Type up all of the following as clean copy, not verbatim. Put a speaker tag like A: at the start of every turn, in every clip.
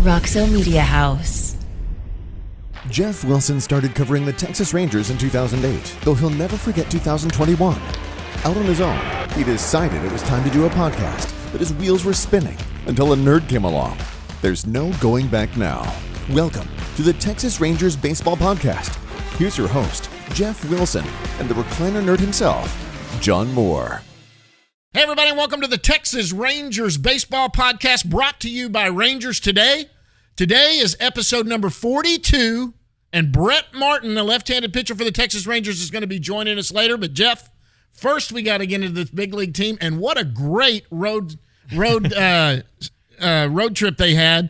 A: Roxo Media House.
B: Jeff Wilson started covering the Texas Rangers in 2008, though he'll never forget 2021. Out on his own, he decided it was time to do a podcast, but his wheels were spinning until a nerd came along. There's no going back now. Welcome to the Texas Rangers Baseball Podcast. Here's your host, Jeff Wilson, and the recliner nerd himself, John Moore.
C: Hey everybody, and welcome to the Texas Rangers Baseball Podcast, brought to you by Rangers Today. Today is episode number 42, and Brett Martin, a left-handed pitcher for the Texas Rangers, is going to be joining us later. But Jeff, first we got to get into this big league team, and what a great road trip they had.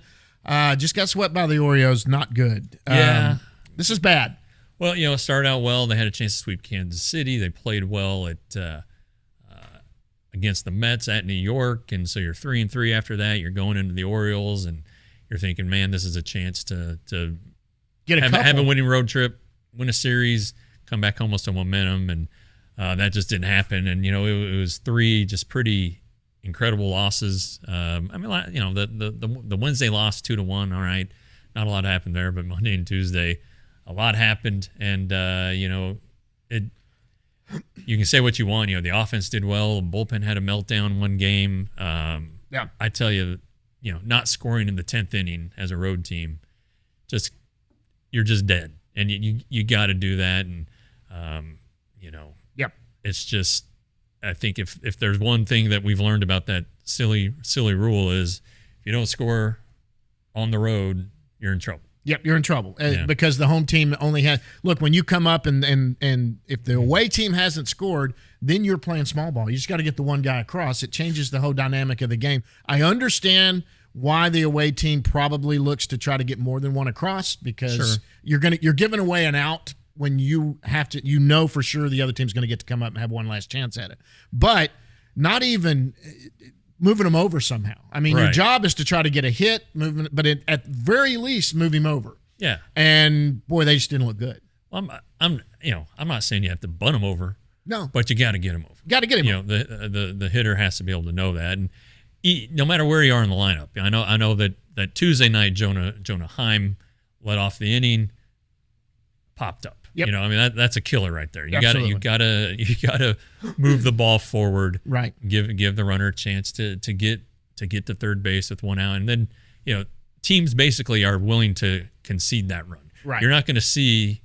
C: Just got swept by the Orioles. Not good.
D: Yeah.
C: This is bad.
D: Well, it started out well. They had a chance to sweep Kansas City. They played well at against the Mets at New York, and so you're 3-3 after that. You're going into the Orioles, and you're thinking, man, this is a chance to
C: Get a
D: have a winning road trip, win a series, come back almost to momentum, and that just didn't happen. And it was three just pretty incredible losses. The Wednesday loss 2-1. All right, not a lot happened there, but Monday and Tuesday, a lot happened, and it. You can say what you want. The offense did well. The bullpen had a meltdown one game.
C: Yeah,
D: I tell you, not scoring in the 10th inning as a road team, you're just dead, and you got to do that. And
C: Yep.
D: It's just, I think if there's one thing that we've learned about that silly rule is if you don't score on the road, you're in trouble.
C: Yep, you're in trouble
D: Yeah.
C: because the home team only has. Look, when you come up and if the away team hasn't scored, then you're playing small ball. You just got to get the one guy across. It changes the whole dynamic of the game. I understand why the away team probably looks to try to get more than one across because you're giving away an out when you have to. For sure the other team's going to get to come up and have one last chance at it, but not even moving them over somehow. I mean, Your job is to try to get a hit, but at very least, move him over.
D: Yeah.
C: And boy, they just didn't look good.
D: Well, I'm not saying you have to bunt him over.
C: No,
D: but you got to get him over.
C: Got to get him over.
D: The hitter has to be able to know that, and no matter where you are in the lineup. I know that Tuesday night Jonah Heim led off the inning, popped up.
C: Yep.
D: That's a killer right there. You
C: Absolutely.
D: gotta move the ball forward.
C: Right.
D: Give the runner a chance to get to third base with one out, and then teams basically are willing to concede that run.
C: Right.
D: You're not going to see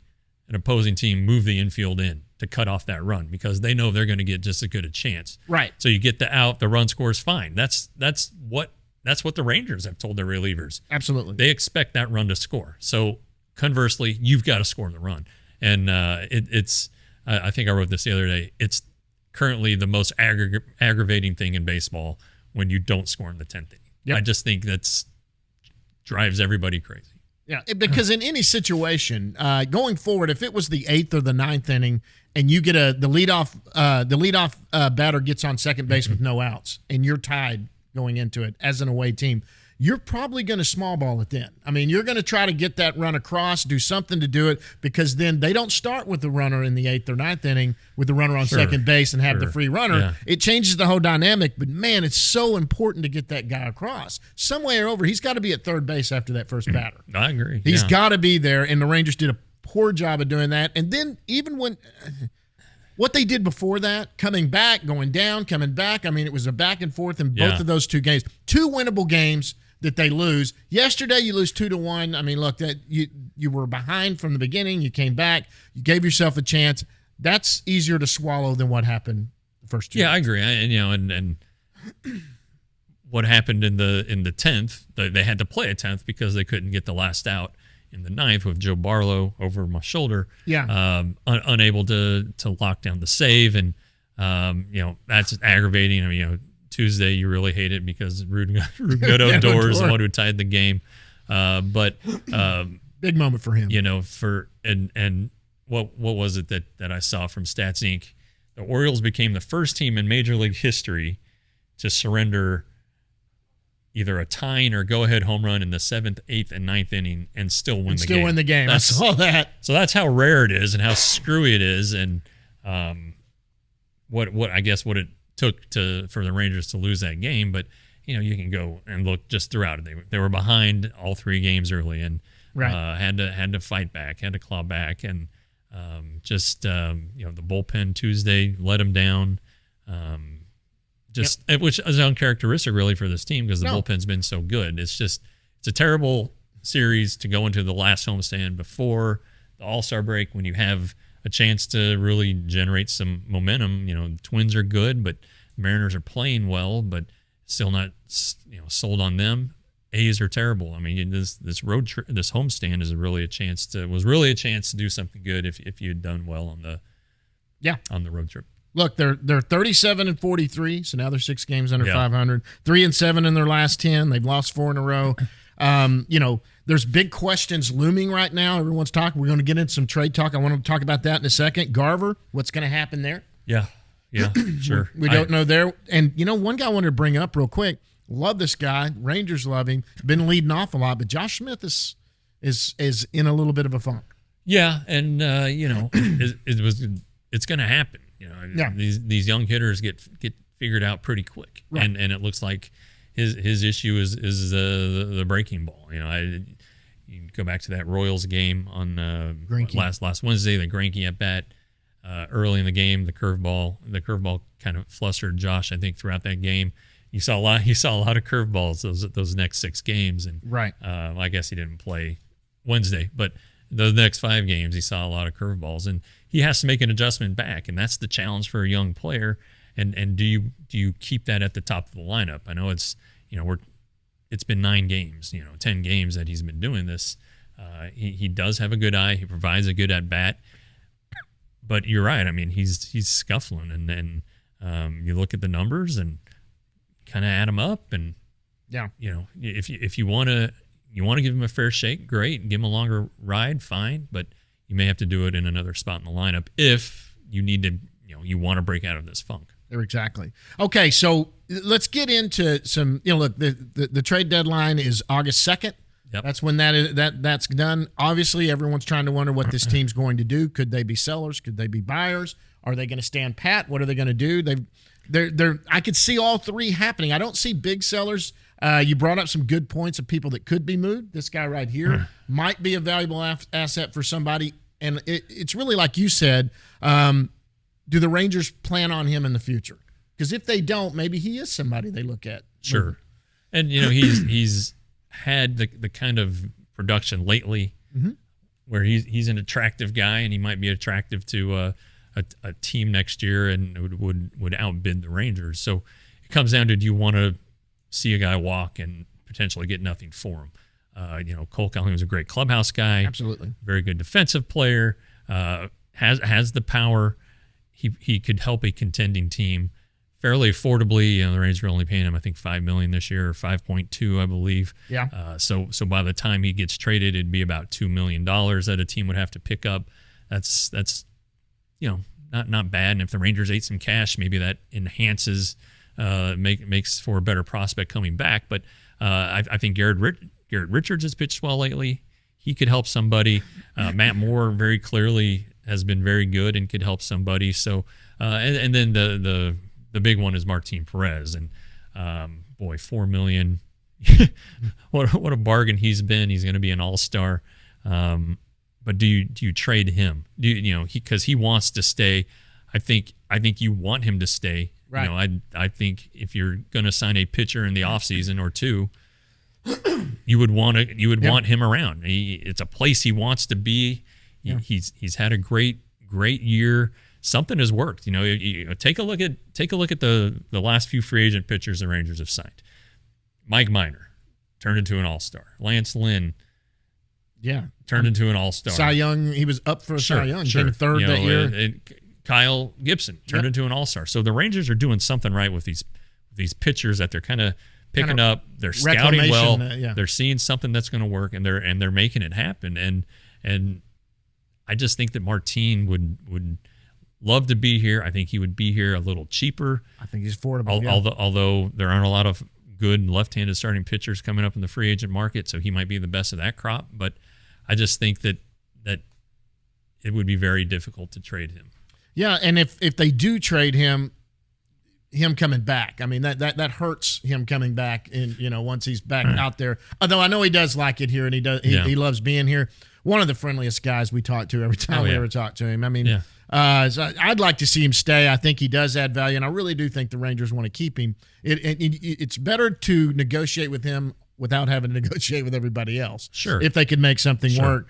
D: an opposing team move the infield in to cut off that run because they know they're going to get just as good a chance.
C: Right.
D: So you get the out, the run scores fine. That's what the Rangers have told their relievers.
C: Absolutely.
D: They expect that run to score. So conversely, you've got to score the run. And it's I think I wrote this the other day. It's currently the most aggravating thing in baseball when you don't score in the 10th inning.
C: Yep.
D: I just think that's drives everybody crazy.
C: Yeah, because in any situation, going forward, if it was the 8th or the 9th inning and you get the leadoff batter gets on second base with no outs and you're tied going into it as an away team, you're probably going to small ball it then. I mean, you're going to try to get that run across, do something to do it, because then they don't start with the runner in the 8th or 9th inning with the runner on second base and have the free runner.
D: Yeah.
C: It changes the whole dynamic, but man, it's so important to get that guy across. Some way or over, he's got to be at third base after that first batter.
D: I agree.
C: He's got to be there, and the Rangers did a poor job of doing that. And then even when what they did before that, coming back, going down, coming back, I mean, it was a back and forth in both of those two games. Two winnable games that they lose. Yesterday, you lose 2-1. I mean, look, that you were behind from the beginning. You came back. You gave yourself a chance. That's easier to swallow than what happened the first two.
D: Yeah, I agree. And what happened in the 10th? They had to play a 10th because they couldn't get the last out in the 9th with Joe Barlow over my shoulder.
C: Yeah,
D: unable to lock down the save, and that's aggravating. I mean, Tuesday, you really hate it because Rude got outdoors, the one who tied the game. But
C: big moment for him.
D: And what was it that I saw from Stats Inc? The Orioles became the first team in Major League history to surrender either a tying or go-ahead home run in the 7th, 8th, and 9th inning and still win the game.
C: Still win the game. I saw that.
D: So that's how rare it is and how screwy it is, and what it took for the Rangers to lose that game. But you can go and look just throughout it. They were behind all 3 games early and had to fight back, had to claw back, and the bullpen Tuesday let them down. Which is uncharacteristic really for this team because the bullpen's been so good. It's a terrible series to go into the last homestand before the All-Star break when you have a chance to really generate some momentum. The Twins are good, but Mariners are playing well, but still not sold on them. A's are terrible. I mean, this road trip, this homestand was really a chance to do something good if you had done well on the road trip.
C: Look, they're 37-43, so now they're 6 games under 500. 3-7 in their last 10. They've lost 4 in a row. There's big questions looming right now. Everyone's talking. We're going to get into some trade talk. I want to talk about that in a second. Garver, what's going to happen there?
D: Yeah, sure.
C: We don't know there. And one guy I wanted to bring up real quick. Love this guy. Rangers love him. Been leading off a lot, but Josh Smith is in a little bit of a funk.
D: Yeah, and it's going to happen. These young hitters get figured out pretty quick, right. and it looks like his issue is the breaking ball. You go back to that Royals game on last Wednesday, the Greinke at bat early in the game, the curveball kind of flustered Josh. I think throughout that game, you saw a lot of curveballs those next 6 games, and
C: right.
D: I guess he didn't play Wednesday, but the next 5 games he saw a lot of curveballs, and he has to make an adjustment back, and that's the challenge for a young player. And do you keep that at the top of the lineup? I know it's been 9 games, 10 games that he's been doing this. He does have a good eye. He provides a good at bat, but you're right. I mean, he's scuffling, and then you look at the numbers and kind of add them up, and if you want to give him a fair shake, great, give him a longer ride, fine, but you may have to do it in another spot in the lineup if you need to, you want to break out of this funk.
C: Exactly. Okay, so let's get into some. Look, the trade deadline is August 2nd.
D: Yep.
C: That's when that's done. Obviously, everyone's trying to wonder what this team's going to do. Could they be sellers? Could they be buyers? Are they going to stand pat? What are they going to do? I could see all 3 happening. I don't see big sellers. You brought up some good points of people that could be moved. This guy right here might be a valuable asset for somebody. And it's really like you said, do the Rangers plan on him in the future? Because if they don't, maybe he is somebody they look at.
D: Sure. And, he's had the kind of production lately where he's an attractive guy, and he might be attractive to a team next year and would outbid the Rangers. So it comes down to, do you want to see a guy walk and potentially get nothing for him? Cole Calhoun was a great clubhouse guy.
C: Absolutely.
D: Very good defensive player. Has the power. He could help a contending team fairly affordably. The Rangers are only paying him, I think, $5 million this year, or 5.2, I believe.
C: Yeah.
D: So by the time he gets traded, it'd be about $2 million that a team would have to pick up. That's not bad. And if the Rangers ate some cash, maybe that enhances, makes for a better prospect coming back. But I think Garrett Richards has pitched well lately. He could help somebody. Matt Moore very clearly has been very good and could help somebody. So, and then the big one is Martin Perez, and $4 million. what a bargain he's been. He's going to be an all-star. But do you trade him? Because he wants to stay. I think you want him to stay.
C: Right.
D: I think if you're going to sign a pitcher in the offseason or 2, you would want him around. It's a place he wants to be. He's had a great year. Something has worked. Take a look at the last few free agent pitchers the Rangers have signed. Mike Minor turned into an all-star. Lance Lynn turned into an all-star.
C: Cy Young, he was up for a Cy Young. Came 3rd that year.
D: And Kyle Gibson turned into an all-star. So the Rangers are doing something right with these pitchers that they're kind of picking up. They're scouting well. They're seeing something that's going to work, and they're making it happen. And I just think that Martin would love to be here. I think he would be here a little cheaper.
C: I think he's affordable.
D: Although there aren't a lot of good left-handed starting pitchers coming up in the free agent market, so he might be the best of that crop. But I just think that it would be very difficult to trade him.
C: Yeah, and if they do trade him, him coming back. I mean, that hurts him coming back, and once he's back out there. Although I know he does like it here, and he loves being here. One of the friendliest guys we talk to every time we ever talk to him. I mean, so I'd like to see him stay. I think he does add value, and I really do think the Rangers want to keep him. It's better to negotiate with him without having to negotiate with everybody else.
D: Sure,
C: if they could make something work.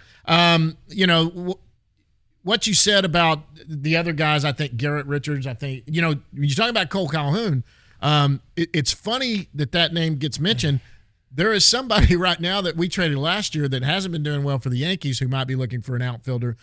C: What you said about the other guys, I think Garrett Richards, when you talk about Cole Calhoun, it's funny that name gets mentioned. There is somebody right now that we traded last year that hasn't been doing well for the Yankees who might be looking for an outfielder.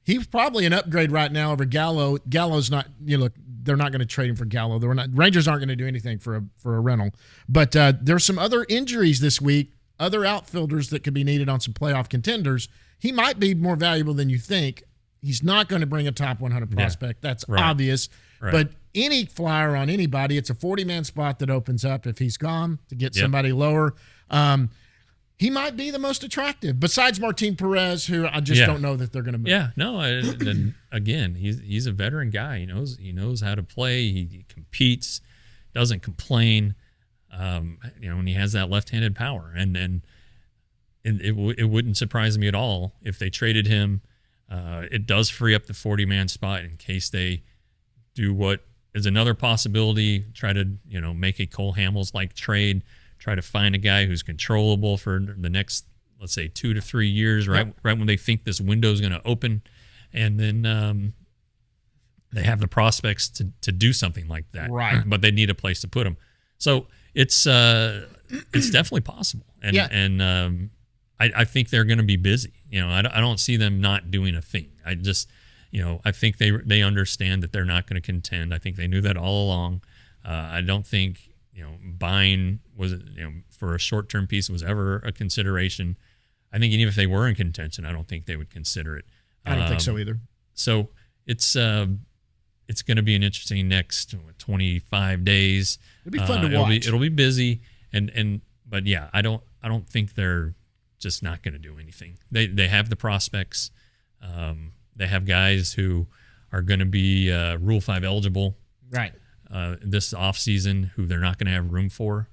C: He's probably an upgrade right now over Gallo. Gallo's not, they're not going to trade him for Gallo. Rangers aren't going to do anything for a rental. But there's some other injuries this week, other outfielders that could be needed on some playoff contenders. He might be more valuable than you think. He's not going to bring a top 100 prospect. That's obvious. Right. But any flyer on anybody, it's a 40-man spot that opens up if he's gone to get somebody lower. He might be the most attractive, besides Martin Perez, who I just don't know that they're going to move.
D: Yeah, no. And again, he's a veteran guy. He knows how to play. He competes, doesn't complain. And he has that left-handed power, and it wouldn't surprise me at all if they traded him. It does free up the 40-man spot in case they do what is another possibility. Try to make a Cole Hamels-like trade. Try to find a guy who's controllable for the next, let's say, 2 to 3 years, right when they think this window is going to open, and then they have the prospects to do something like that.
C: Right.
D: But they need a place to put them. So it's definitely possible, and I think they're going to be busy. I don't see them not doing a thing. I just, I think they understand that they're not going to contend. I think they knew that all along. I don't think buying was for a short-term piece was ever a consideration. I think even if they were in contention, I don't think they would consider it.
C: I don't think so either.
D: So it's going to be an interesting next 25 days.
C: It'll be fun to watch.
D: It'll be busy, but yeah, I don't think they're just not going to do anything. They have the prospects. They have guys who are going to be Rule 5 eligible.
C: Right.
D: This offseason who they're not going to have room for.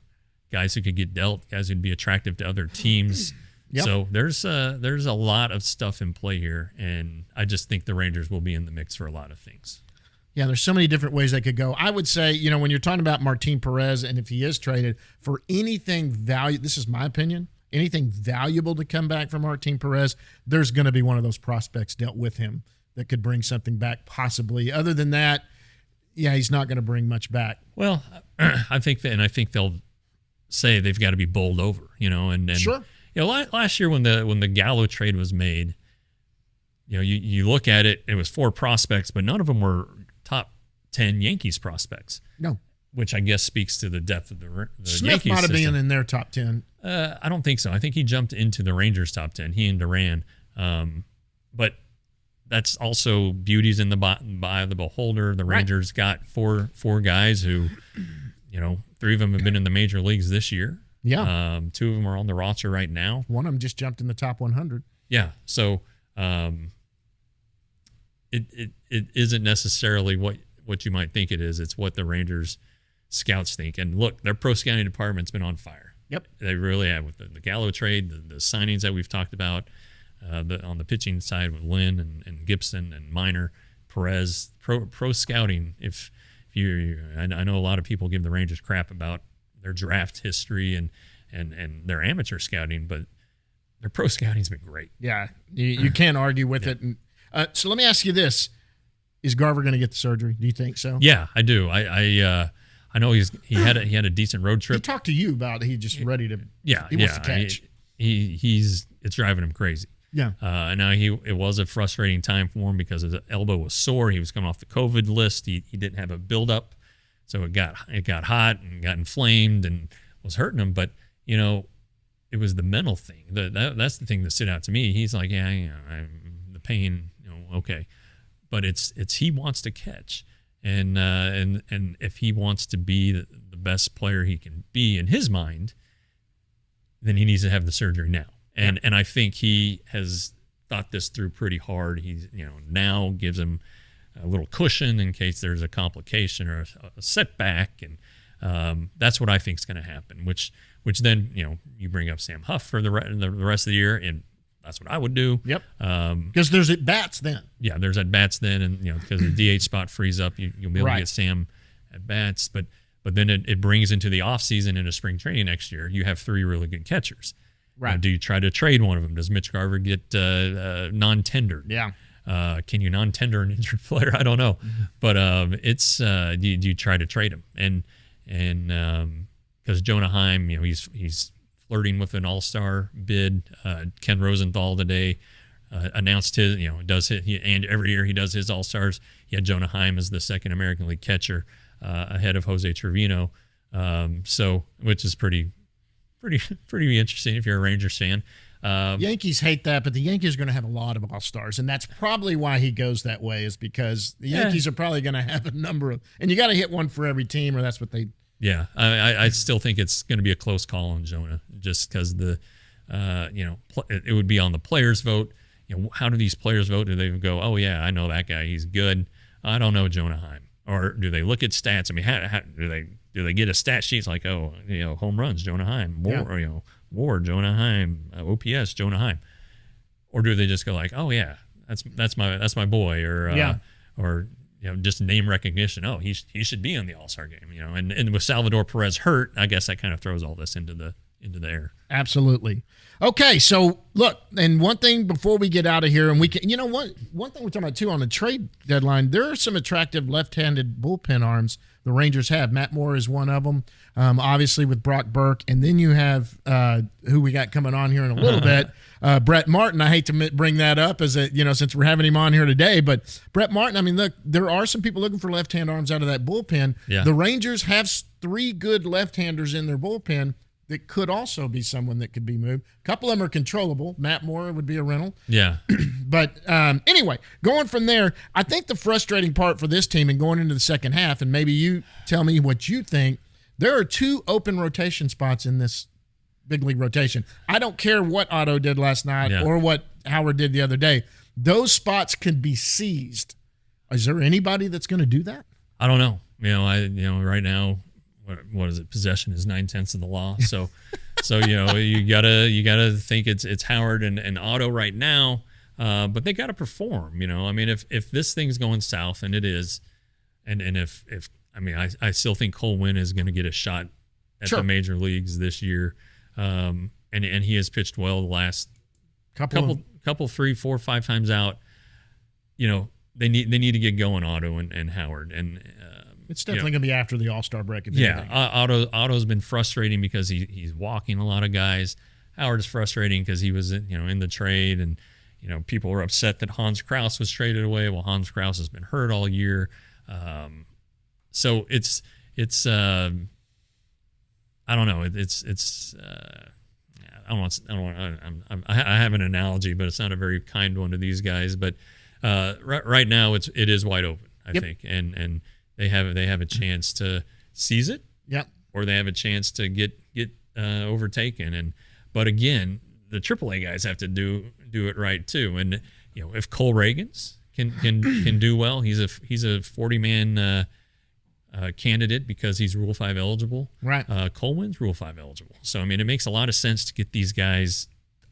D: Guys who could get dealt, guys who'd be attractive to other teams. Yep. So there's a lot of stuff in play here, and I just think the Rangers will be in the mix for a lot of things.
C: Yeah, there's so many different ways they could go. I would say, when you're talking about Martin Perez, and if he is traded for anything valuable, this is my opinion, anything valuable to come back from Martin Perez, there's going to be one of those prospects dealt with him that could bring something back possibly. Other than that, yeah, he's not going to bring much back.
D: Well, I think they'll say they've got to be bowled over, and
C: sure.
D: Last year when the Gallo trade was made, you look at it, it was 4 prospects, but none of them were top 10 Yankees prospects.
C: No.
D: Which I guess speaks to the depth of the
C: Smith
D: Yankees
C: might have
D: system.
C: been in their top 10.
D: I don't think so. I think he jumped into the Rangers top 10, he and Duran. But that's also beauty's in the eye of the beholder. The Rangers got four guys who, 3 of them have been in the major leagues this year.
C: Yeah.
D: 2 of them are on the roster right now.
C: One of them just jumped in the top 100.
D: Yeah. So it isn't necessarily what you might think it is. It's what the Rangers scouts think. And look, their pro scouting department's been on fire.
C: Yep.
D: They really have, with the Gallo trade, the signings that we've talked about, on the pitching side with Lynn and Gibson and Minor, Perez, pro scouting. If I know a lot of people give the Rangers crap about their draft history and their amateur scouting, but their pro scouting's been great.
C: Yeah, you can't argue with it. And, so let me ask you this: is Garver going to get the surgery? Do you think so?
D: Yeah, I do. I know he had a decent road trip.
C: He talked to you about he's just ready to.
D: Yeah,
C: he wants to catch.
D: It's driving him crazy.
C: Yeah.
D: Now it was a frustrating time for him because his elbow was sore. He was coming off the COVID list. He didn't have a buildup, so it got hot and got inflamed and was hurting him. But it was the mental thing. That's the thing that stood out to me. He's like, the pain, okay, but it's he wants to catch, and if he wants to be the best player he can be in his mind, then he needs to have the surgery now. And I think he has thought this through pretty hard. He's now gives him a little cushion in case there's a complication or a setback, and that's what I think is going to happen. Which then you bring up Sam Huff for the rest of the year, and that's what I would do.
C: Yep. Because there's at bats then.
D: Yeah, there's at bats then, and because the DH spot frees up, you'll be able to get Sam at bats. But then it brings into the offseason into spring training next year. You have 3 really good catchers.
C: Right.
D: Do you try to trade one of them? Does Mitch Garver get non-tendered?
C: Yeah.
D: Can you non-tender an injured player? I don't know, but it's do you try to trade him? And because Jonah Heim, he's flirting with an all-star bid. Ken Rosenthal today announced his, and every year he does his all-stars. He had Jonah Heim as the second American League catcher ahead of Jose Trevino. So which is pretty interesting if you're a Rangers fan.
C: Yankees hate that, but the Yankees are going to have a lot of all-stars, and that's probably why he goes that way, is because the Yankees are probably going to have a number of, and you got to hit one for every team, or that's what they.
D: Yeah, I still think it's going to be a close call on Jonah, just because it would be on the players' vote. How do these players vote? Do they go, oh yeah, I know that guy, he's good. I don't know Jonah Heim, or do they look at stats? I mean, how do they get a stat sheet like, oh, home runs, Jonah Heim, WAR, Jonah Heim, OPS, Jonah Heim, or do they just go like, oh yeah, that's my boy, or just name recognition. Oh, he should be on the All-Star game, and with Salvador Perez hurt, I guess that kind of throws all this into the air.
C: Absolutely. Okay, so look, and one thing before we get out of here, and we can, one thing we're talking about too on the trade deadline, there are some attractive left-handed bullpen arms the Rangers have. Matt Moore is one of them, obviously with Brock Burke, and then you have who we got coming on here in a little bit, Brett Martin. I hate to bring that up as since we're having him on here today, but Brett Martin. I mean, look, there are some people looking for left-hand arms out of that bullpen.
D: Yeah.
C: The Rangers have 3 good left-handers in their bullpen that could also be someone that could be moved. A couple of them are controllable. Matt Moore would be a rental.
D: Yeah.
C: But anyway, going from there, I think the frustrating part for this team and going into the second half, and maybe you tell me what you think, there are 2 open rotation spots in this big league rotation. I don't care what Otto did last night or what Howard did the other day. Those spots can be seized. Is there anybody that's going to do that?
D: I don't know. Right now, what is it? Possession is 9/10 of the law. So you gotta think it's Howard and Otto right now, but they gotta perform. I mean, if this thing's going south, and it is, and if I still think Cole Winn is going to get a shot at the major leagues this year, and he has pitched well the last couple 3, 4, 5 times out. They need to get going, Otto and Howard, and
C: it's definitely going to be after the All-Star break.
D: Otto's been frustrating because he's walking a lot of guys. Howard is frustrating because he was in the trade, and people were upset that Hans Kraus was traded away. Well, Hans Kraus has been hurt all year, so it's I don't know. I have an analogy, but it's not a very kind one to these guys. But right now it is wide open, I think, and they have a chance to seize it, or they have a chance to get overtaken. But again, the AAA guys have to do it right too. And if Cole Reagans can do well, he's a 40-man candidate because he's Rule 5 eligible.
C: Right.
D: Coleman's Rule 5 eligible. So it makes a lot of sense to get these guys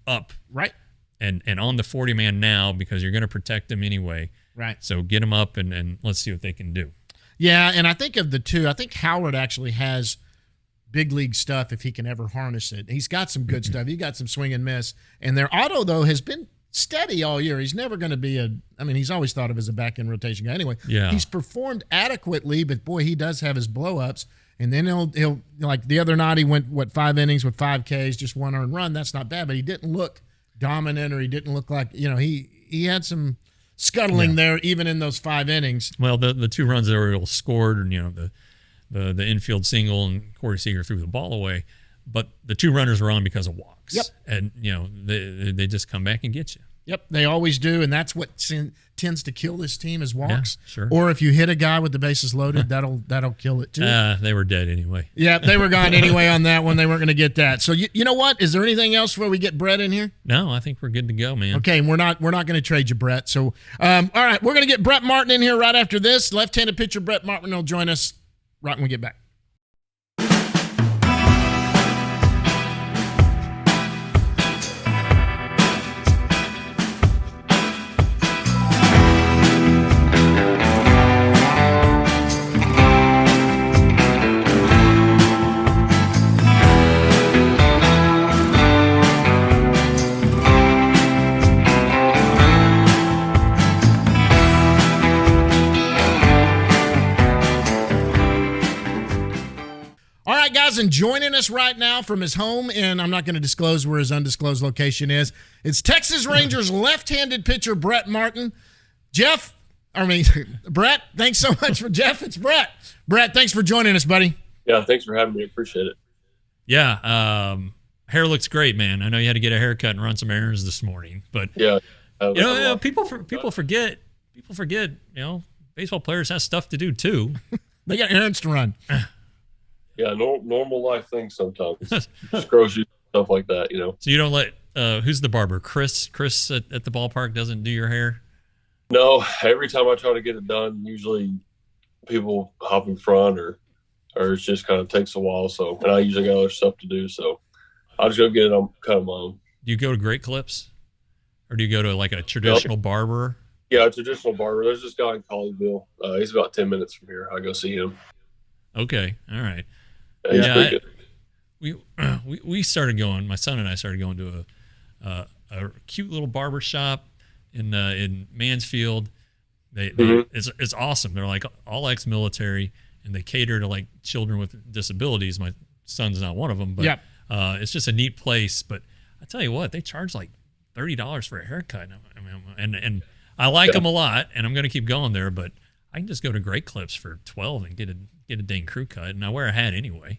D: up.
C: Right.
D: And on the 40-man now, because you're going to protect them anyway.
C: Right.
D: So get them up and let's see what they can do.
C: Yeah, and I think of the 2, I think Howard actually has big league stuff if he can ever harness it. He's got some good stuff. He got some swing and miss. And their Otto, though, has been steady all year. He's never going to be he's always thought of as a back-end rotation guy. Anyway, he's performed adequately, but boy, he does have his blow-ups. And then he'll like the other night, he went 5 innings with 5 Ks, just 1 earned run. That's not bad, but he didn't look dominant, or he didn't look like, he had some scuttling there even in those 5 innings.
D: Well, the 2 runs that Oriole scored, and the infield single, and Corey Seager threw the ball away, but the 2 runners were on because of walks.
C: Yep.
D: And they just come back and get you.
C: Yep, they always do, and that's what tends to kill this team is walks.
D: Yeah, sure.
C: Or if you hit a guy with the bases loaded, that'll kill it too.
D: They were dead anyway.
C: Yeah, they were gone anyway on that one. They weren't going to get that. So you know what? Is there anything else before we get Brett in here?
D: No, I think we're good to go, man.
C: Okay, and we're not going to trade you, Brett. So all right, we're going to get Brett Martin in here right after this. Left-handed pitcher Brett Martin will join us right when we get back. And joining us right now from his home, and I'm not going to disclose where his undisclosed location is, it's Texas Rangers left-handed pitcher Brett Martin. Brett, thanks so much for Jeff. It's Brett. Brett, thanks for joining us, buddy.
E: Yeah, thanks for having me. Appreciate it.
D: Yeah, hair looks great, man. I know you had to get a haircut and run some errands this morning, but
E: yeah,
D: people forget. People forget. Baseball players have stuff to do too.
C: They got errands to run.
E: Yeah, normal life things sometimes. Just groceries, stuff like that,
D: So you don't let who's the barber? Chris at the ballpark doesn't do your hair?
E: No, every time I try to get it done, usually people hop in front or it just kind of takes a while. So, and I usually got other stuff to do, so I'll just go get it on cut them on.
D: Do you go to Great Clips, or do you go to like a traditional barber?
E: Yeah, a traditional barber. There's this guy in Colleyville. He's about 10 minutes from here. I go see him.
D: Okay, all right.
E: Yeah,
D: we started going. My son and I started going to a cute little barber shop in Mansfield. It's awesome. They're like all ex-military, and they cater to like children with disabilities. My son's not one of them, but it's just a neat place. But I tell you what, they charge like $30 for a haircut, and I like them a lot, and I'm going to keep going there. But I can just go to Great Clips for $12 and get a dang crew cut, and I wear a hat anyway.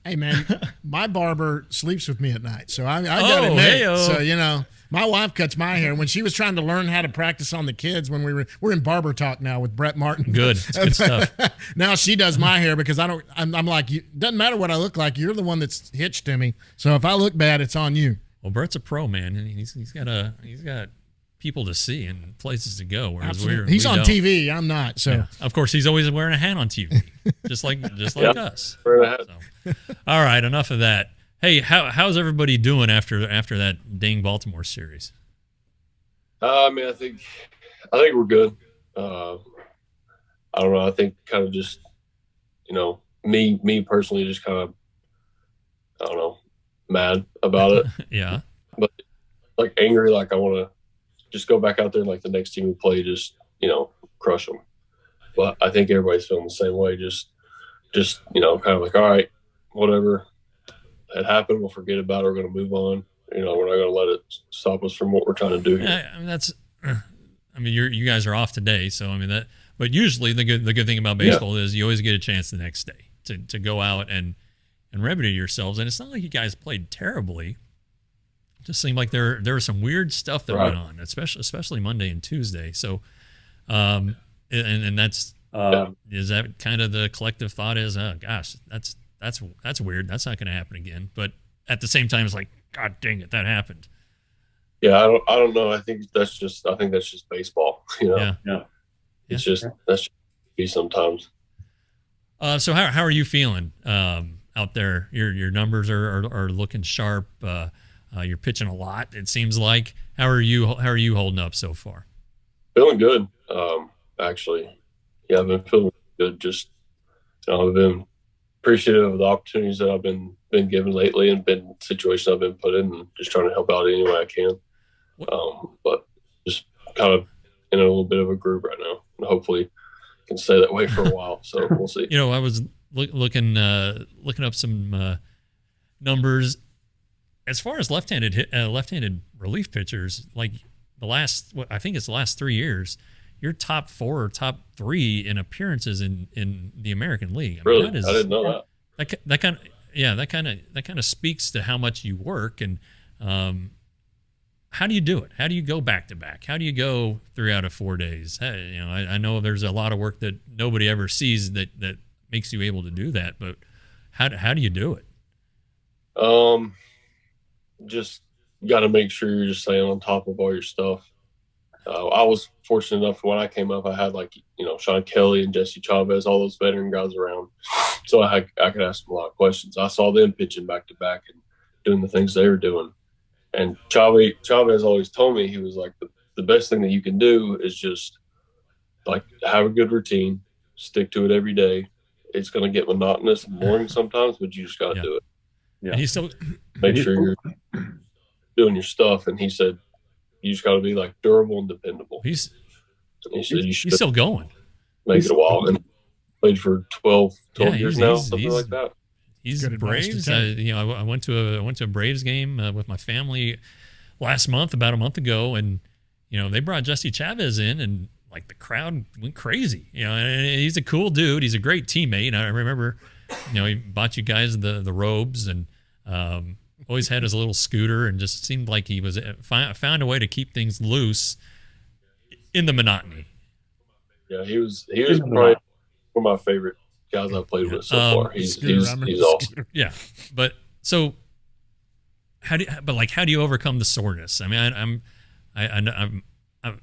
C: Hey man, my barber sleeps with me at night, so I got it made. So my wife cuts my hair. When she was trying to learn how to practice on the kids, when we're in barber talk now with Brett Martin.
D: Good, it's good stuff.
C: Now she does my hair because I'm like, doesn't matter what I look like. You're the one that's hitched to me. So if I look bad, it's on you.
D: Well, Brett's a pro, man. He's got people to see and places to go. Whereas
C: he's on TV. I'm not. So
D: of course he's always wearing a hat on TV, just like us. So, all right, enough of that. Hey, how's everybody doing after that dang Baltimore series?
E: I think we're good. I don't know. I think kind of just me personally just kind of I don't know, mad about it.
D: Yeah,
E: but like angry, like I want to just go back out there and like the next team we play, just crush them. But I think everybody's feeling the same way. Just kind of like, all right, whatever had happened, we'll forget about it. We're going to move on. We're not going to let it stop us from what we're trying to do here.
D: You guys are off today, so that. But usually the good thing about baseball is you always get a chance the next day to go out and remedy yourselves. And it's not like you guys played terribly. It just seemed like there was some weird stuff that went on, especially Monday and Tuesday. So, and that's is that kind of the collective thought is, oh gosh, that's weird. That's not going to happen again. But at the same time, it's like, God dang it, that happened.
E: Yeah, I don't know. I think that's just baseball.
D: Yeah.
E: It's just that's be sometimes.
D: So how are you feeling out there? Your numbers are looking sharp. You're pitching a lot. It seems like. How are you holding up so far?
E: Feeling good. Actually, yeah, I've been feeling good. Just I've been appreciative of the opportunities that I've been given lately and been situations I've been put in, and just trying to help out any way I can. But just kind of in a little bit of a groove right now, and hopefully can stay that way for a while. So we'll see.
D: I was looking up some numbers as far as left-handed relief pitchers. Like the last 3 years, you're top 4 or top 3 in appearances in the American League.
E: Really, I didn't know that.
D: That kind of speaks to how much you work, and how do you do it? How do you go back to back? How do you go 3 out of 4 days? Hey, I know there's a lot of work that nobody ever sees that makes you able to do that, but how do you do it?
E: Just got to make sure you're just staying on top of all your stuff. I was fortunate enough when I came up, I had Sean Kelly and Jesse Chavez, all those veteran guys around. So I could ask them a lot of questions. I saw them pitching back to back and doing the things they were doing. And Chavez always told me, he was like, the best thing that you can do is just like have a good routine, stick to it every day. It's going to get monotonous and boring sometimes, but you just got to do it.
D: Yeah. And he's still
E: make sure you're doing your stuff. And he said, you just got to be like durable and dependable.
D: He's
E: still
D: going.
E: Make it a while, and played for 12 years now, something like that.
D: He's Braves. I went to a Braves game with my family last month, about a month ago, and they brought Jesse Chavez in, and like the crowd went crazy. And he's a cool dude. He's a great teammate. And I remember, he bought you guys the robes, and always had his little scooter, and just seemed like he was found a way to keep things loose in the monotony.
E: Yeah, he was probably one of my favorite guys I've played with so far. He's awesome.
D: Yeah, but so how do you overcome the soreness? I mean, I'm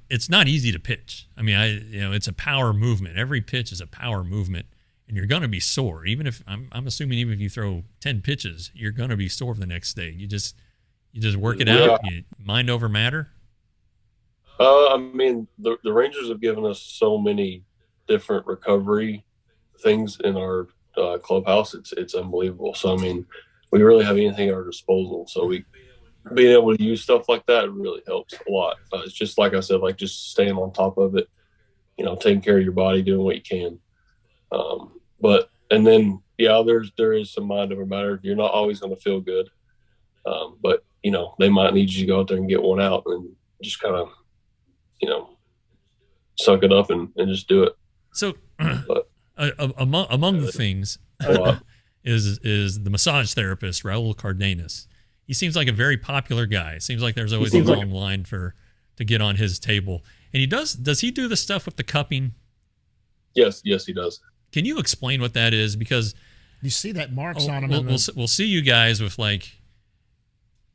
D: it's not easy to pitch. I mean, it's a power movement. Every pitch is a power movement. And you're going to be sore. Even if I'm assuming even if you throw 10 pitches, you're going to be sore the next day. You just work it out. You mind over matter.
E: I mean, the Rangers have given us so many different recovery things in our clubhouse. It's unbelievable. So I mean, we really have anything at our disposal. So being able to use stuff like that really helps a lot. It's just like I said, like just staying on top of it. Taking care of your body, doing what you can. There is some mind over matter. You're not always going to feel good. But they might need you to go out there and get one out and just kind of, suck it up and just do it.
D: So among the things is the massage therapist, Raul Cardenas. He seems like a very popular guy. It seems like there's always a long line to get on his table. And does he do the stuff with the cupping?
E: Yes, he does.
D: Can you explain what that is? Because
C: you see that marks on him.
D: We'll see you guys with like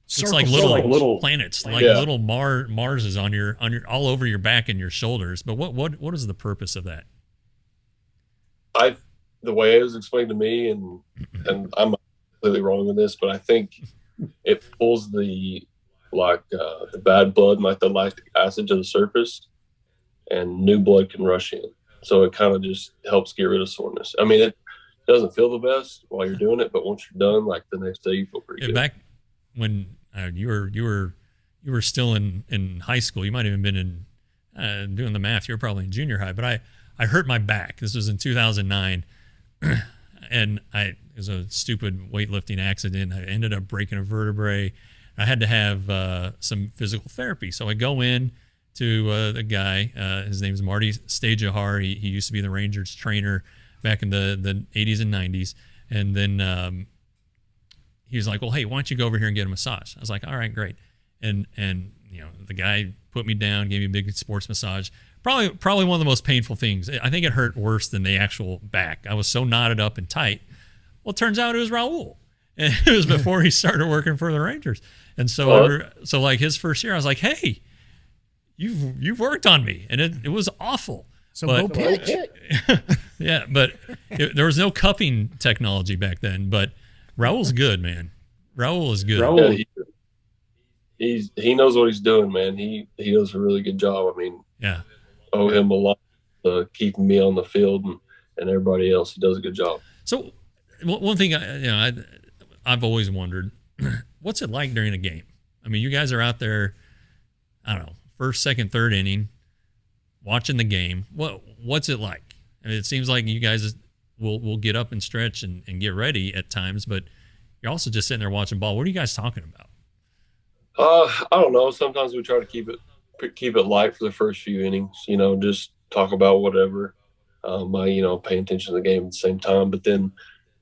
C: circles.
D: It's like little planets, little Marses on your all over your back and your shoulders. But what is the purpose of that?
E: The way it was explained to me, and I'm completely wrong in this, but I think it pulls the bad blood and like the lactic acid to the surface, and new blood can rush in. So it kind of just helps get rid of soreness. I mean, it doesn't feel the best while you're doing it, but once you're done, like the next day, you feel pretty good.
D: Back when you were still in high school, you might have even been in doing the math. You were probably in junior high, but I hurt my back. This was in 2009, and it was a stupid weightlifting accident. I ended up breaking a vertebrae. I had to have some physical therapy, so I go in to the guy. His name is Marty Stajahar. He used to be the Rangers trainer back in the 80s and 90s. And then he was like, well, hey, why don't you go over here and get a massage? I was like, all right, great. And the guy put me down, gave me a big sports massage. Probably one of the most painful things. I think it hurt worse than the actual back. I was so knotted up and tight. Well, it turns out it was Raul. And it was before he started working for the Rangers. And so like his first year, I was like, hey, you've worked on me, and it was awful.
C: So go pitch.
D: Yeah, but there was no cupping technology back then. But Raul's good, man. Raul is good.
E: Yeah, he knows what he's doing, man. He does a really good job. I mean,
D: yeah,
E: owe him a lot for keeping me on the field and everybody else. He does a good job.
D: So one thing I've always wondered, what's it like during a game? I mean, you guys are out there, I don't know, first, second, third inning, watching the game. What's it like? I mean, it seems like you guys will get up and stretch and get ready at times, but you're also just sitting there watching ball. What are you guys talking about?
E: I don't know. Sometimes we try to keep it light for the first few innings. Just talk about whatever. Pay attention to the game at the same time. But then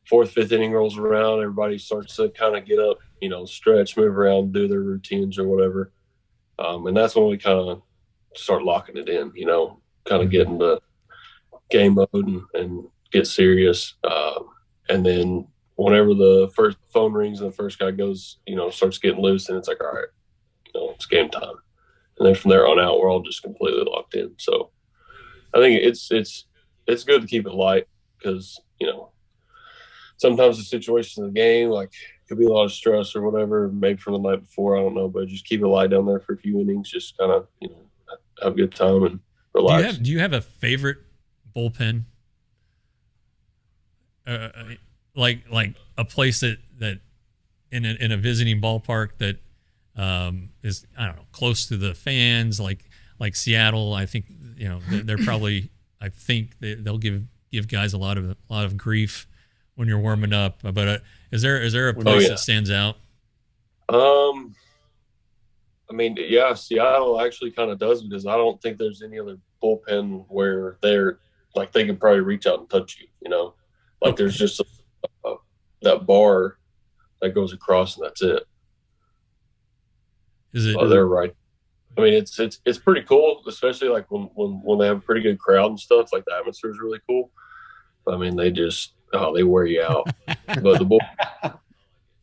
E: fourth, fifth inning rolls around, everybody starts to kind of get up, stretch, move around, do their routines or whatever. And that's when we kind of start locking it in, kind of get into game mode and get serious. And then whenever the first phone rings and the first guy goes, starts getting loose, and it's like, all right, it's game time. And then from there on out, we're all just completely locked in. So I think it's good to keep it light because, sometimes the situation of the game, like, could be a lot of stress or whatever, maybe from the night before, I don't know, but just keep it light down there for a few innings, just kind of, have a good time and relax.
D: Do you have a favorite bullpen? Like a place that in a visiting ballpark that is, I don't know, close to the fans, like Seattle. I think they're probably, I think they'll give guys a lot of grief when you're warming up. But is there a place that stands out?
E: I mean, yeah, Seattle actually kind of does, because I don't think there's any other bullpen where they're like they can probably reach out and touch you. Like there's just that bar that goes across, and that's it.
D: Is it?
E: They're right. I mean, it's pretty cool, especially like when they have a pretty good crowd and stuff. Like the atmosphere is really cool. I mean, they they wear you out. But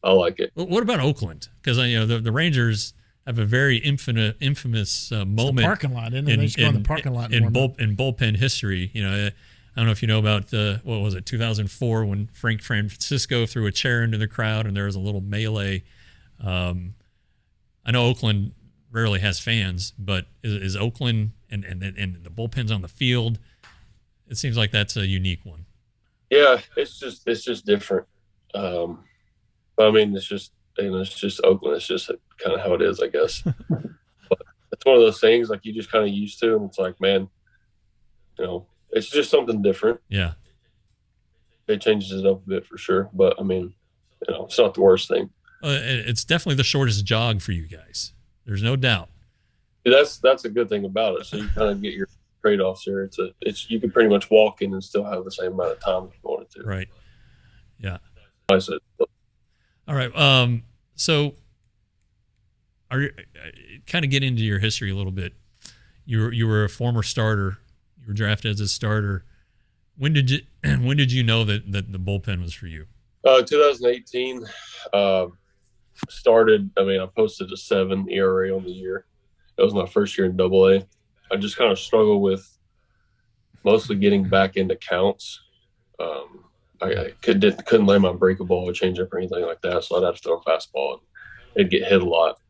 E: I like it.
D: What about Oakland? Because the Rangers have a very infamous moment.
C: The parking lot, isn't it? They just go in the parking lot
D: in bullpen history. I don't know if you know about what was it, 2004, when Frank Francisco threw a chair into the crowd and there was a little melee. I know Oakland rarely has fans, but is Oakland and the bullpens on the field? It seems like that's a unique one.
E: Yeah, it's just different. But I mean, it's just Oakland. It's just kind of how it is, I guess. But it's one of those things like you just kind of used to, and it's like, man, it's just something different.
D: Yeah,
E: it changes it up a bit for sure. But I mean, it's not the worst thing.
D: It's definitely the shortest jog for you guys. There's no doubt.
E: That's a good thing about it. So you kind of get your trade-offs here. It's you can pretty much walk in and still have the same amount of time if you wanted to.
D: Right. Yeah.
E: I said.
D: All right. So are you kind of get into your history a little bit? You were a former starter. You were drafted as a starter. When did you know that the bullpen was for you?
E: 2018. Started. I mean, I posted a 7 ERA on the year. That was my first year in AA. I just kind of struggled with mostly getting back into counts. I couldn't lay my break a ball or change up or anything like that, so I'd have to throw a fastball and it'd get hit a lot.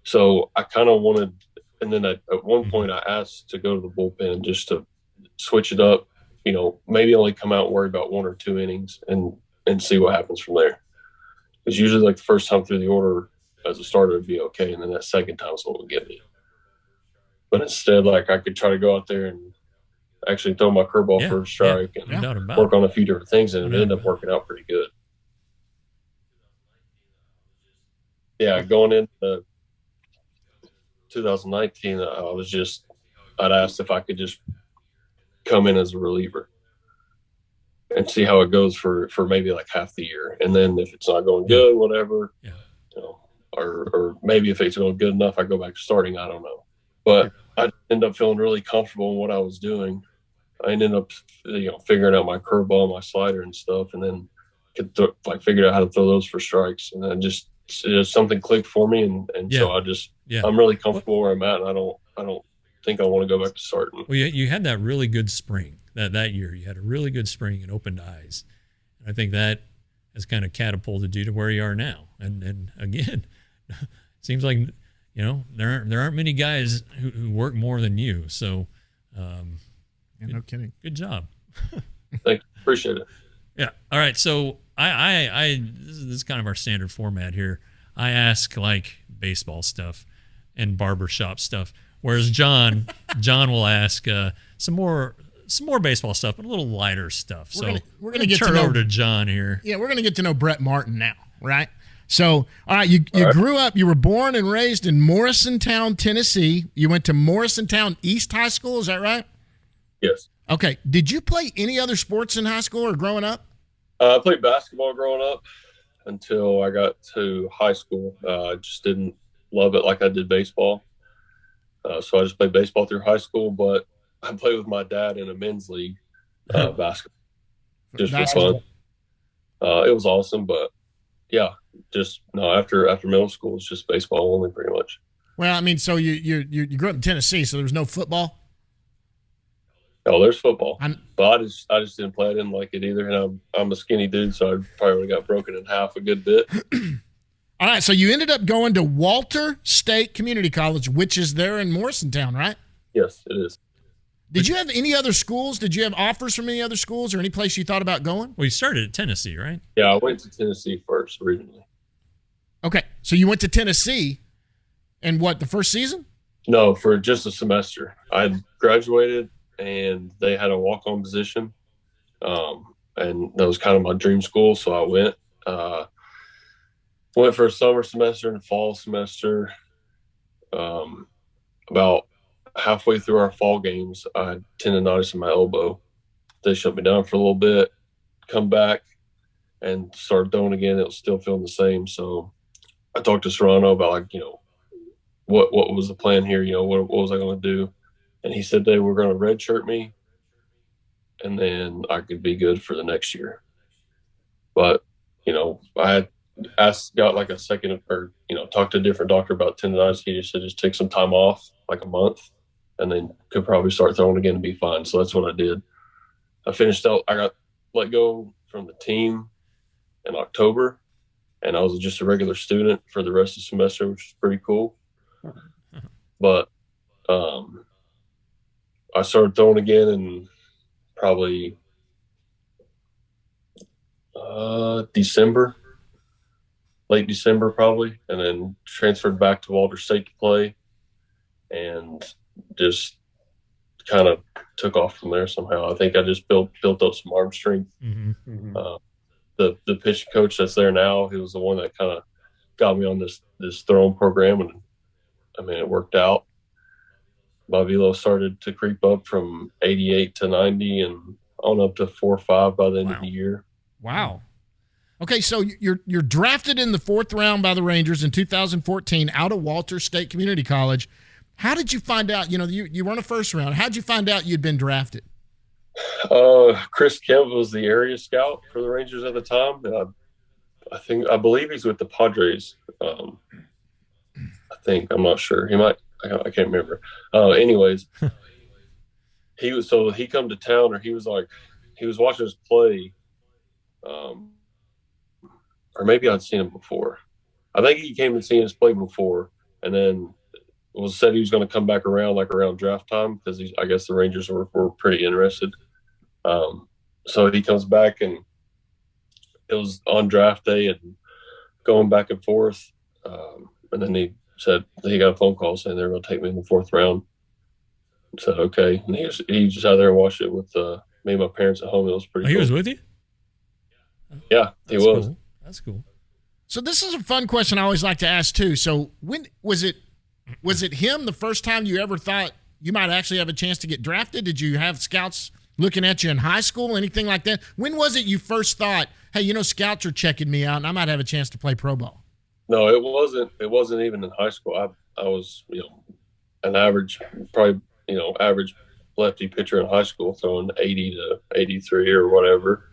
E: So I kind of wanted, and then at one point I asked to go to the bullpen just to switch it up, maybe only come out and worry about 1 or 2 innings and see what happens from there. Because usually like the first time through the order as a starter would be okay, and then that second time is what would get me. But instead, like I could try to go out there and actually throw my curveball for a strike and work on a few different things, and it ended up working out pretty good. Yeah, going into 2019, I'd asked if I could just come in as a reliever and see how it goes for maybe like half the year. And then if it's not going good, whatever, or maybe if it's going good enough, I go back to starting. I don't know. But I ended up feeling really comfortable in what I was doing. I ended up, figuring out my curveball, my slider and stuff, and then figured out how to throw those for strikes. And then just something clicked for me. And so I'm really comfortable where I'm at. And I don't think I want to go back to starting.
D: Well, you had that really good spring that year. You had a really good spring and opened eyes. And I think that has kind of catapulted you to where you are now. And again, it seems like, there aren't many guys who work more than you. So,
C: no kidding.
D: Good job.
E: Thank you. Appreciate it.
D: Yeah. All right. So this is kind of our standard format here. I ask like baseball stuff and barbershop stuff, whereas John will ask some more baseball stuff, but a little lighter stuff. We're gonna get turn over to John here.
C: Yeah, we're gonna get to know Brett Martin now, right? So, all right, you grew up, you were born and raised in Morrisontown, Tennessee. You went to Morrisontown East High School, is that right?
E: Yes.
C: Okay. Did you play any other sports in high school or growing up?
E: I played basketball growing up until I got to high school. I just didn't love it like I did baseball. So I just played baseball through high school, but I played with my dad in a men's league, basketball, just for fun. It was awesome, but yeah, just no. After middle school, it's just baseball only, pretty much.
C: Well, I mean, so you grew up in Tennessee, so there was no football.
E: Oh, there's football, but I just didn't play. I didn't like it either, and I'm a skinny dude, so I probably would have got broken in half a good bit.
C: All right, so you ended up going to Walter State Community College, which is there in Morrisontown, right?
E: Yes, it is.
C: Did you have any other schools? Did you have offers from any other schools or any place you thought about going?
D: Well, you started at Tennessee, right?
E: Yeah, I went to Tennessee first originally.
C: Okay, so you went to Tennessee, and what, the first season?
E: No, for just a semester. I graduated, and they had a walk-on position, and that was kind of my dream school, so I went. Went for a summer semester and a fall semester. About halfway through our fall games, I had tendonitis in my elbow. They shut me down for a little bit, come back, and started throwing again. It was still feeling the same. So I talked to Serrano about, like, what was the plan here? What was I going to do? And he said they were going to redshirt me, and then I could be good for the next year. But, I got like a second, or, talked to a different doctor about tendonitis. He just said just take some time off, like a month, and then could probably start throwing again and be fine. So that's what I did. I finished out. I got let go from the team in October, and I was just a regular student for the rest of the semester, which is pretty cool. But I started throwing again in probably late December probably, and then transferred back to Walter State to play, and just kind of took off from there somehow. I think I just built up some arm strength.
D: Mm-hmm.
E: The pitching coach that's there now, he was the one that kind of got me on this throwing program, and I mean, it worked out. My velo started to creep up from 88 to 90 and on up to 4.5 by the end of the year.
C: Wow. Okay, so you're drafted in the 4th round by the Rangers in 2014 out of Walter State Community College. How did you find out? You weren't a first round. How did you find out you'd been drafted?
E: Chris Kemp was the area scout for the Rangers at the time, and I believe he's with the Padres. I'm not sure. He might. I can't remember. Anyways, he come to town, or he was watching us play. Or maybe I'd seen him before. I think he came and seen us play before, and then said he was going to come back around, like around draft time, because I guess the Rangers were pretty interested. So he comes back, and it was on draft day and going back and forth. And then he said he got a phone call saying they were going to take me in the 4th round. I said, okay. And he just out there and watched it with me and my parents at home. It was pretty cool.
D: He was with you?
E: Yeah, he was.
D: Cool. That's cool.
C: So this is a fun question I always like to ask too. So when was it him the first time you ever thought you might actually have a chance to get drafted? Did you have scouts looking at you in high school, anything like that? When was it you first thought, hey, scouts are checking me out and I might have a chance to play pro ball?
E: No, it wasn't. It wasn't even in high school. I was, an average, probably, average lefty pitcher in high school, throwing 80 to 83 or whatever,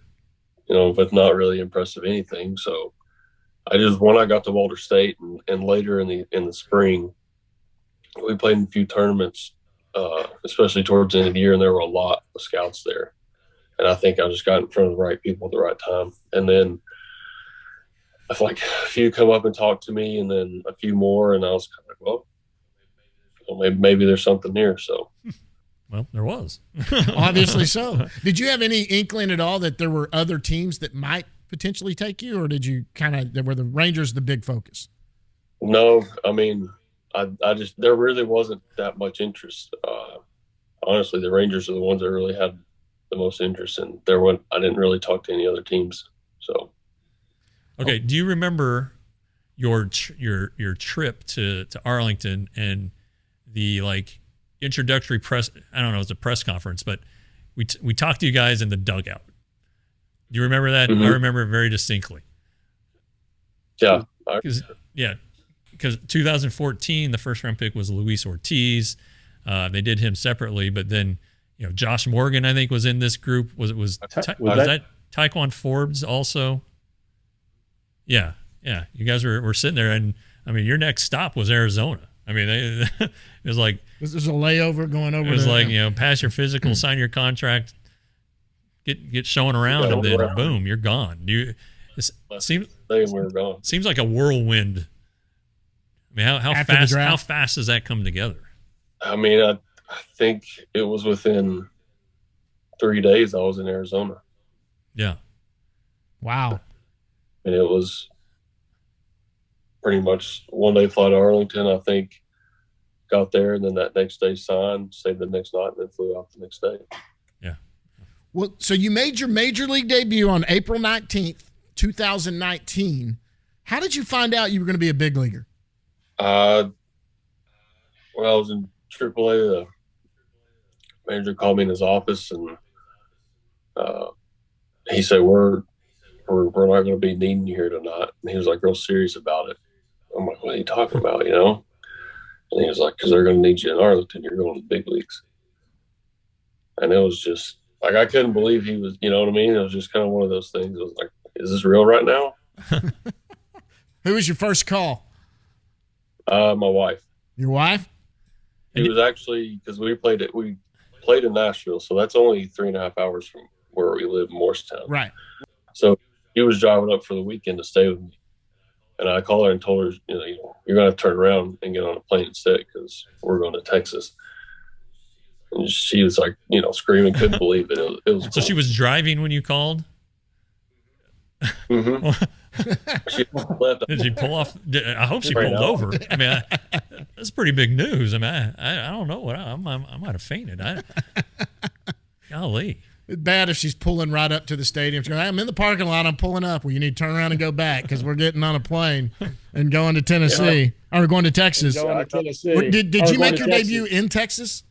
E: but not really impressive anything. So when I got to Walter State and later in the spring, we played in a few tournaments, especially towards the end of the year, and there were a lot of scouts there. And I think I just got in front of the right people at the right time. And then I feel like a few come up and talk to me, and then a few more, and I was kind of like, well, maybe there's something here. So,
D: well, there was.
C: Obviously so. Did you have any inkling at all that there were other teams that might potentially take you, or did you were the Rangers the big focus?
E: No, I mean, I just, there really wasn't that much interest. Honestly, the Rangers are the ones that really had the most interest, and I didn't really talk to any other teams. So.
D: Okay. Do you remember your trip to Arlington and the introductory press? I don't know, it was a press conference, but we talked to you guys in the dugout. Do you remember that? Mm-hmm. I remember it very distinctly.
E: Yeah.
D: because 2014, the first round pick was Luis Ortiz. They did him separately, but then Josh Morgan, I think, was in this group. Was that Tyquan Forbes also? Yeah. You guys were sitting there, and I mean, your next stop was Arizona. I mean, it was like
C: this is a layover going over.
D: It was like pass your physical, sign your contract, get showing around, and then boom, you're gone. Seems like a whirlwind. I mean, how fast does that come together?
E: I mean, I think it was within 3 days I was in Arizona.
D: Yeah.
C: Wow.
E: And it was pretty much one day flight to Arlington, I think. Got there, and then that next day signed, stayed the next night, and then flew out the next day.
D: Yeah.
C: Well, so you made your major league debut on April 19th, 2019. How did you find out you were going to be a big leaguer?
E: When I was in AAA, the manager called me in his office, and he said, we're not going to be needing you here tonight. And he was like real serious about it. I'm like, what are you talking about, And he was like, because they're going to need you in Arlington. You're going to the big leagues. And it was just like, I couldn't believe he was, you know what I mean? It was just kind of one of those things. It was like, is this real right now?
C: Who was your first call?
E: My wife.
C: Your wife?
E: It was actually, because we played in Nashville. So that's only 3.5 hours from where we live in Morristown.
C: Right.
E: So he was driving up for the weekend to stay with me. And I called her and told her, you're going to turn around and get on a plane instead because we're going to Texas. And she was like, screaming, couldn't believe it. It was
D: so
E: cool.
D: She was driving when you called?
E: Mm-hmm. She left.
D: Did she pull off? I hope she pulled over. I mean, that's pretty big news. I mean, I don't know what I might have fainted. Golly.
C: It's bad if she's pulling right up to the stadium. She's going, I'm in the parking lot. I'm pulling up. Well, you need to turn around and go back because we're getting on a plane and going to Tennessee. Or going to Texas. Did you make your debut in Texas?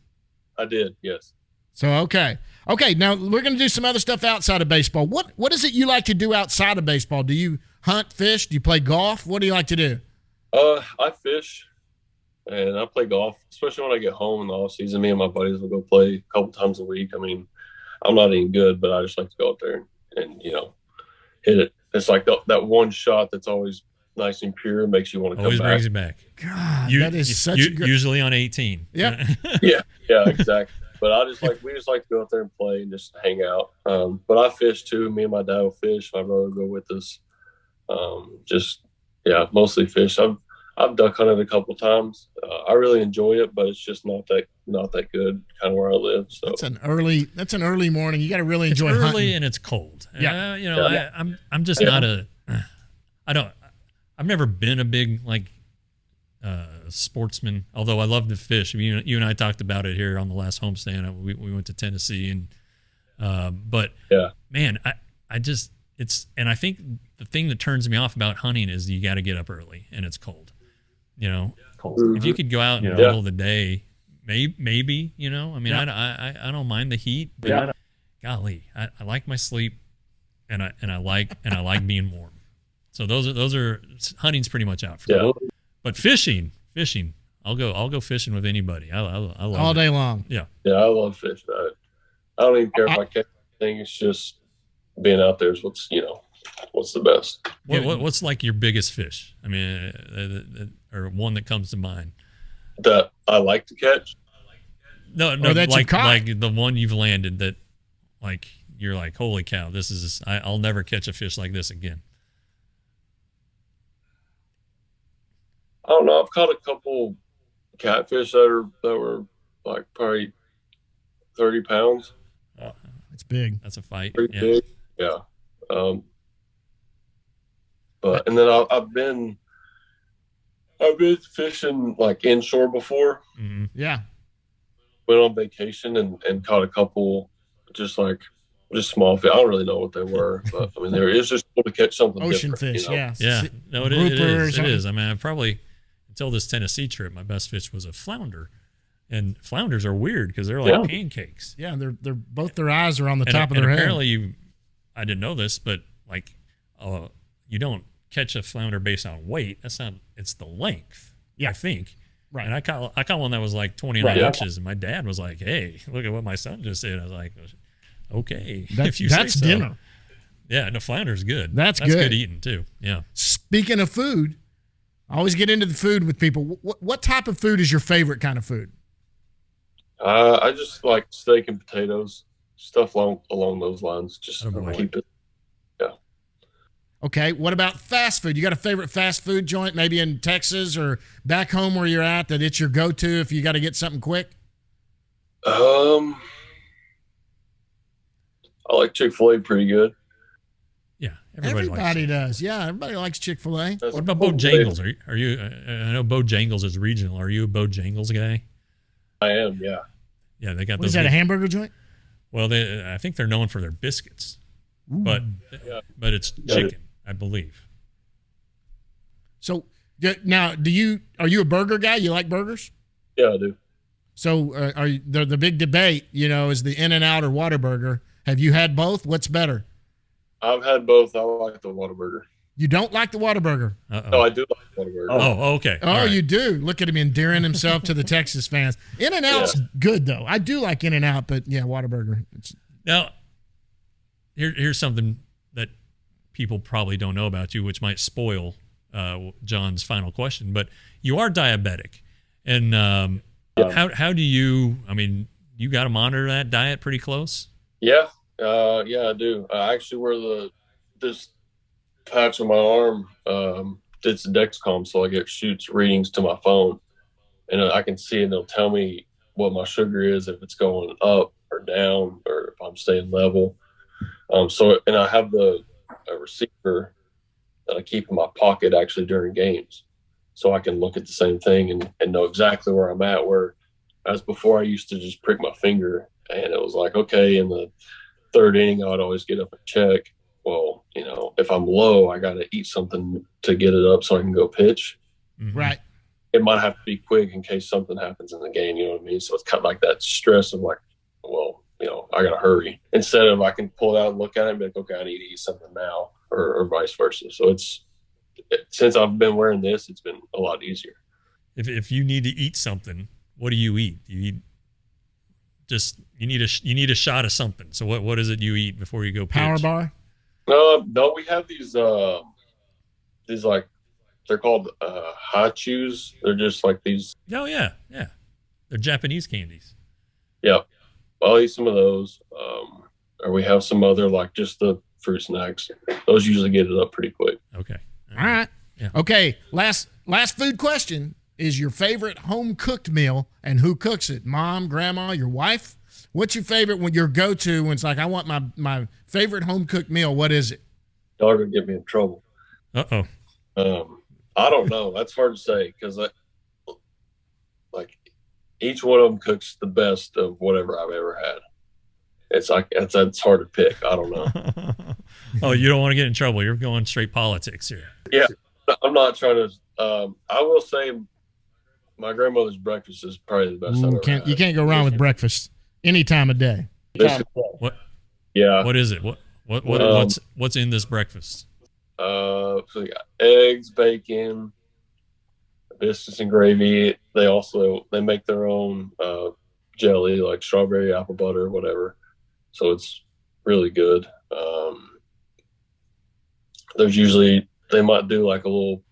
E: I did, yes.
C: So, okay. Okay, now we're going to do some other stuff outside of baseball. What is it you like to do outside of baseball? Do you hunt, fish? Do you play golf? What do you like to do?
E: I fish and I play golf, especially when I get home in the off season. Me and my buddies will go play a couple times a week. I mean, I'm not even good, but I just like to go out there and hit it. It's like that one shot that's always nice and pure, makes you want to come
D: always
E: back.
D: Brings you back.
C: God, that is such a good...
D: Usually on 18.
C: Yeah.
E: yeah, exactly. But we just like to go out there and play and just hang out. But I fish too. Me and my dad will fish. My brother will go with us. Mostly fish. I've duck hunted a couple times. I really enjoy it, but it's just not that good kind of where I live. So
C: that's an early morning. You got to really enjoy
D: early
C: hunting.
D: And it's cold.
C: Yeah.
D: I'm just not I've never been a big sportsman, although I love to fish. You and I talked about it here on the last homestand. We went to Tennessee but man, I think the thing that turns me off about hunting is you got to get up early and it's cold.
E: Mm-hmm.
D: If you could go out in the middle of the day, maybe, I don't mind the heat, but golly, I like my sleep and I like being warm. So those are hunting's pretty much out for me. But fishing, I'll go fishing with anybody. I love
C: all day long.
D: Yeah.
E: Yeah, I love fishing. I don't even care if I catch anything. It's just being out there is what's the best.
D: What's like your biggest fish? I mean, or one that comes to mind
E: that I like to catch.
D: No, like the one you've landed that like you're like, holy cow, I'll never catch a fish like this again.
E: I don't know. I've caught a couple catfish that were like probably 30 pounds.
C: It's big.
D: That's a fight.
E: Pretty big. Yeah. And then I've been fishing like inshore before.
D: Mm-hmm.
C: Yeah.
E: Went on vacation and caught a couple just small fish. I don't really know what they were, but I mean, it was just cool to catch something
C: ocean
E: different,
C: fish.
E: Yeah.
D: Yeah. No, it is. I mean, I probably until this Tennessee trip, my best fish was a flounder, and flounders are weird because they're like pancakes.
C: Yeah, they're both their eyes are on the top of their head.
D: Apparently, I didn't know this, but like, you don't catch a flounder based on weight. That's not. It's the length.
C: Yeah.
D: I think.
C: Right.
D: And I caught one that was like 29
E: Right.
D: inches, and my dad was like, "Hey, look at what my son just did." I was like, "Okay,
C: That's
D: say so."
C: dinner.
D: Yeah, and the flounder's good.
C: That's
D: good
C: good.
D: eating too. Yeah.
C: Speaking of food, I always get into the food with people. What type of food is your favorite kind of food?
E: I just like steak and potatoes, stuff along those lines. Just
D: Oh, boy.
E: keep it.
C: Okay. What about fast food? You got a favorite fast food joint, maybe in Texas or back home where you're at, that it's your go-to if you got to get something quick?
E: I like Chick-fil-A pretty good.
D: Yeah.
C: Everybody
D: likes
C: does. Yeah, everybody likes Chick-fil-A.
E: That's
D: What about
E: probably-
D: Bojangles? Are you? I know Bojangles is regional. Are you a Bojangles guy?
E: I am, yeah.
D: Yeah, they got
C: What is
D: those.
C: that, a hamburger joint?
D: Well, I think they're known for their biscuits, but it's
E: Got it.
D: chicken, I believe.
C: So now, are you a burger guy? You like burgers?
E: Yeah, I do.
C: So are you, the big debate, is the In-N-Out or Whataburger. Have you had both? What's better?
E: I've had both. I like the Whataburger.
C: You don't like the Whataburger?
E: No, I do like Whataburger.
D: Oh, okay.
C: Oh,
D: All right.
C: you do. Look at him endearing himself to the Texas fans. In-N-Out's good, though. I do like In-N-Out, but yeah, Whataburger.
D: Now, here's something that people probably don't know about you, which might spoil John's final question. But you are diabetic, and how do you? I mean, you got to monitor that diet pretty close.
E: Yeah, I do. I actually wear this patch on my arm. It's a Dexcom, so I get shoots readings to my phone, and I can see it. And it'll tell me what my sugar is, if it's going up or down, or if I'm staying level. And I have a receiver that I keep in my pocket actually during games, so I can look at the same thing and know exactly where I'm at. Where as before, I used to just prick my finger, and it was like, okay, in the third inning, I would always get up and check. Well, if I'm low, I got to eat something to get it up so I can go pitch.
D: Mm-hmm.
C: Right.
E: It might have to be quick in case something happens in the game. You know what I mean? So it's kind of like that stress of like, well, I got to hurry. Instead of I can pull it out and look at it and be like, okay, I need to eat something now, or vice versa. So since I've been wearing this, it's been a lot easier.
D: If you need to eat something, what do you eat? You need a shot of something. So what is it you eat before you go pitch?
C: Power bar?
E: No, we have these like, they're called hot chews. They're just like these.
D: Oh yeah. They're Japanese candies.
E: Yeah, I'll eat some of those. Or we have some other, like just the fruit snacks. Those usually get it up pretty quick.
D: Okay.
C: All right.
D: Yeah.
C: Okay. Last food question is your favorite home cooked meal, and who cooks it? Mom, grandma, your wife? What's your favorite your go-to when it's like, I want my favorite home cooked meal? What is it?
E: Y'all are gonna get me in trouble.
D: Uh-oh.
E: I don't know. That's hard to say because like each one of them cooks the best of whatever I've ever had. It's like it's hard to pick. I don't know.
D: Oh, you don't want to get in trouble. You're going straight politics here.
E: Yeah, I'm not trying to. I will say, my grandmother's breakfast is probably the best I've ever had.
C: You can't go wrong with breakfast any time of day.
D: What?
E: Yeah.
D: What is it? What's in this breakfast?
E: So we got eggs, bacon, biscuits and gravy. They make their own jelly, like strawberry, apple butter, whatever. So it's really good. There's usually, they might do like a little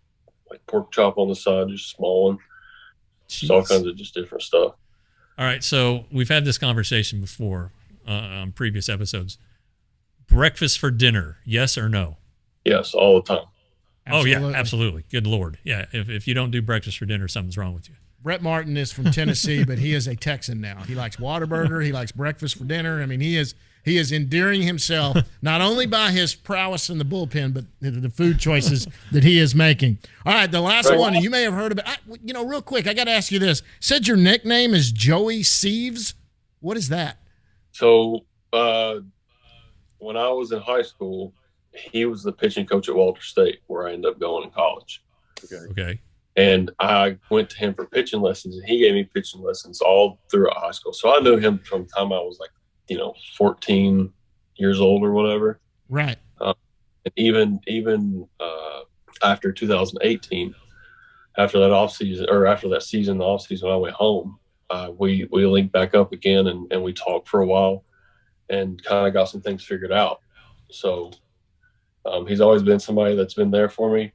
E: like pork chop on the side, just a small one. Just all kinds of just different stuff.
D: All right, so we've had this conversation before on previous episodes. Breakfast for dinner, yes or no?
E: Yes, all the time.
D: Absolutely. Oh, yeah, absolutely. Good Lord. Yeah, if you don't do breakfast for dinner, something's wrong with you.
C: Brett Martin is from Tennessee, but he is a Texan now. He likes Whataburger. He likes breakfast for dinner. I mean, he is endearing himself not only by his prowess in the bullpen, but the food choices that he is making. All right, the last one, and you may have heard of it. Real quick, I got to ask you this. Said your nickname is Joey Sieves. What is that?
E: So when I was in high school, he was the pitching coach at Walter State, where I ended up going in college.
D: Okay.
E: And I went to him for pitching lessons, and he gave me pitching lessons all throughout high school. So I knew him from the time I was 14 years old or whatever.
C: Right.
E: And even after 2018, after that offseason, or after that season, the offseason, when I went home, we linked back up again and we talked for a while and kind of got some things figured out. So he's always been somebody that's been there for me,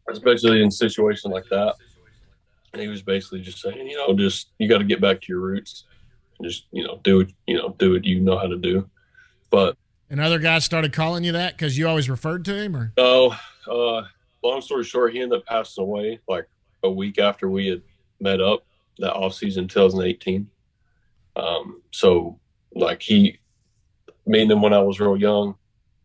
E: especially in a situation like that. And he was basically just saying, you got to get back to your roots and just, do what you know how to do. But
C: and other guys started calling you that because you always referred to him, or?
E: No, long story short, he ended up passing away like a week after we had met up that offseason 2018. So like meeting him when I was real young,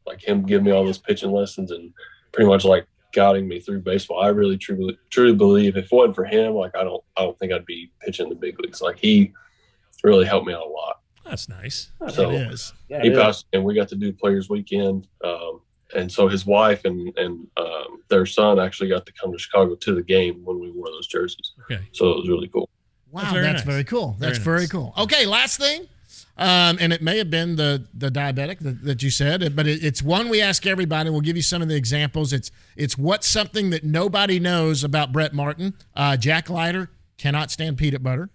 E: like him giving me all those pitching lessons and pretty much like guiding me through baseball. I really truly believe if it wasn't for him, like I don't think I'd be pitching in the big leagues. Like he really helped me out a lot.
D: That's nice.
E: So
C: it is.
E: He passed, and we got to do Players Weekend. And so his wife and their son actually got to come to Chicago to the game when we wore those jerseys.
D: Okay.
E: So it was really cool.
C: Wow, that's very cool. That's very cool. Okay, last thing, and it may have been the diabetic that you said, but it's one we ask everybody. We'll give you some of the examples. It's what's something that nobody knows about Brett Martin. Jack Leiter cannot stand peanut butter.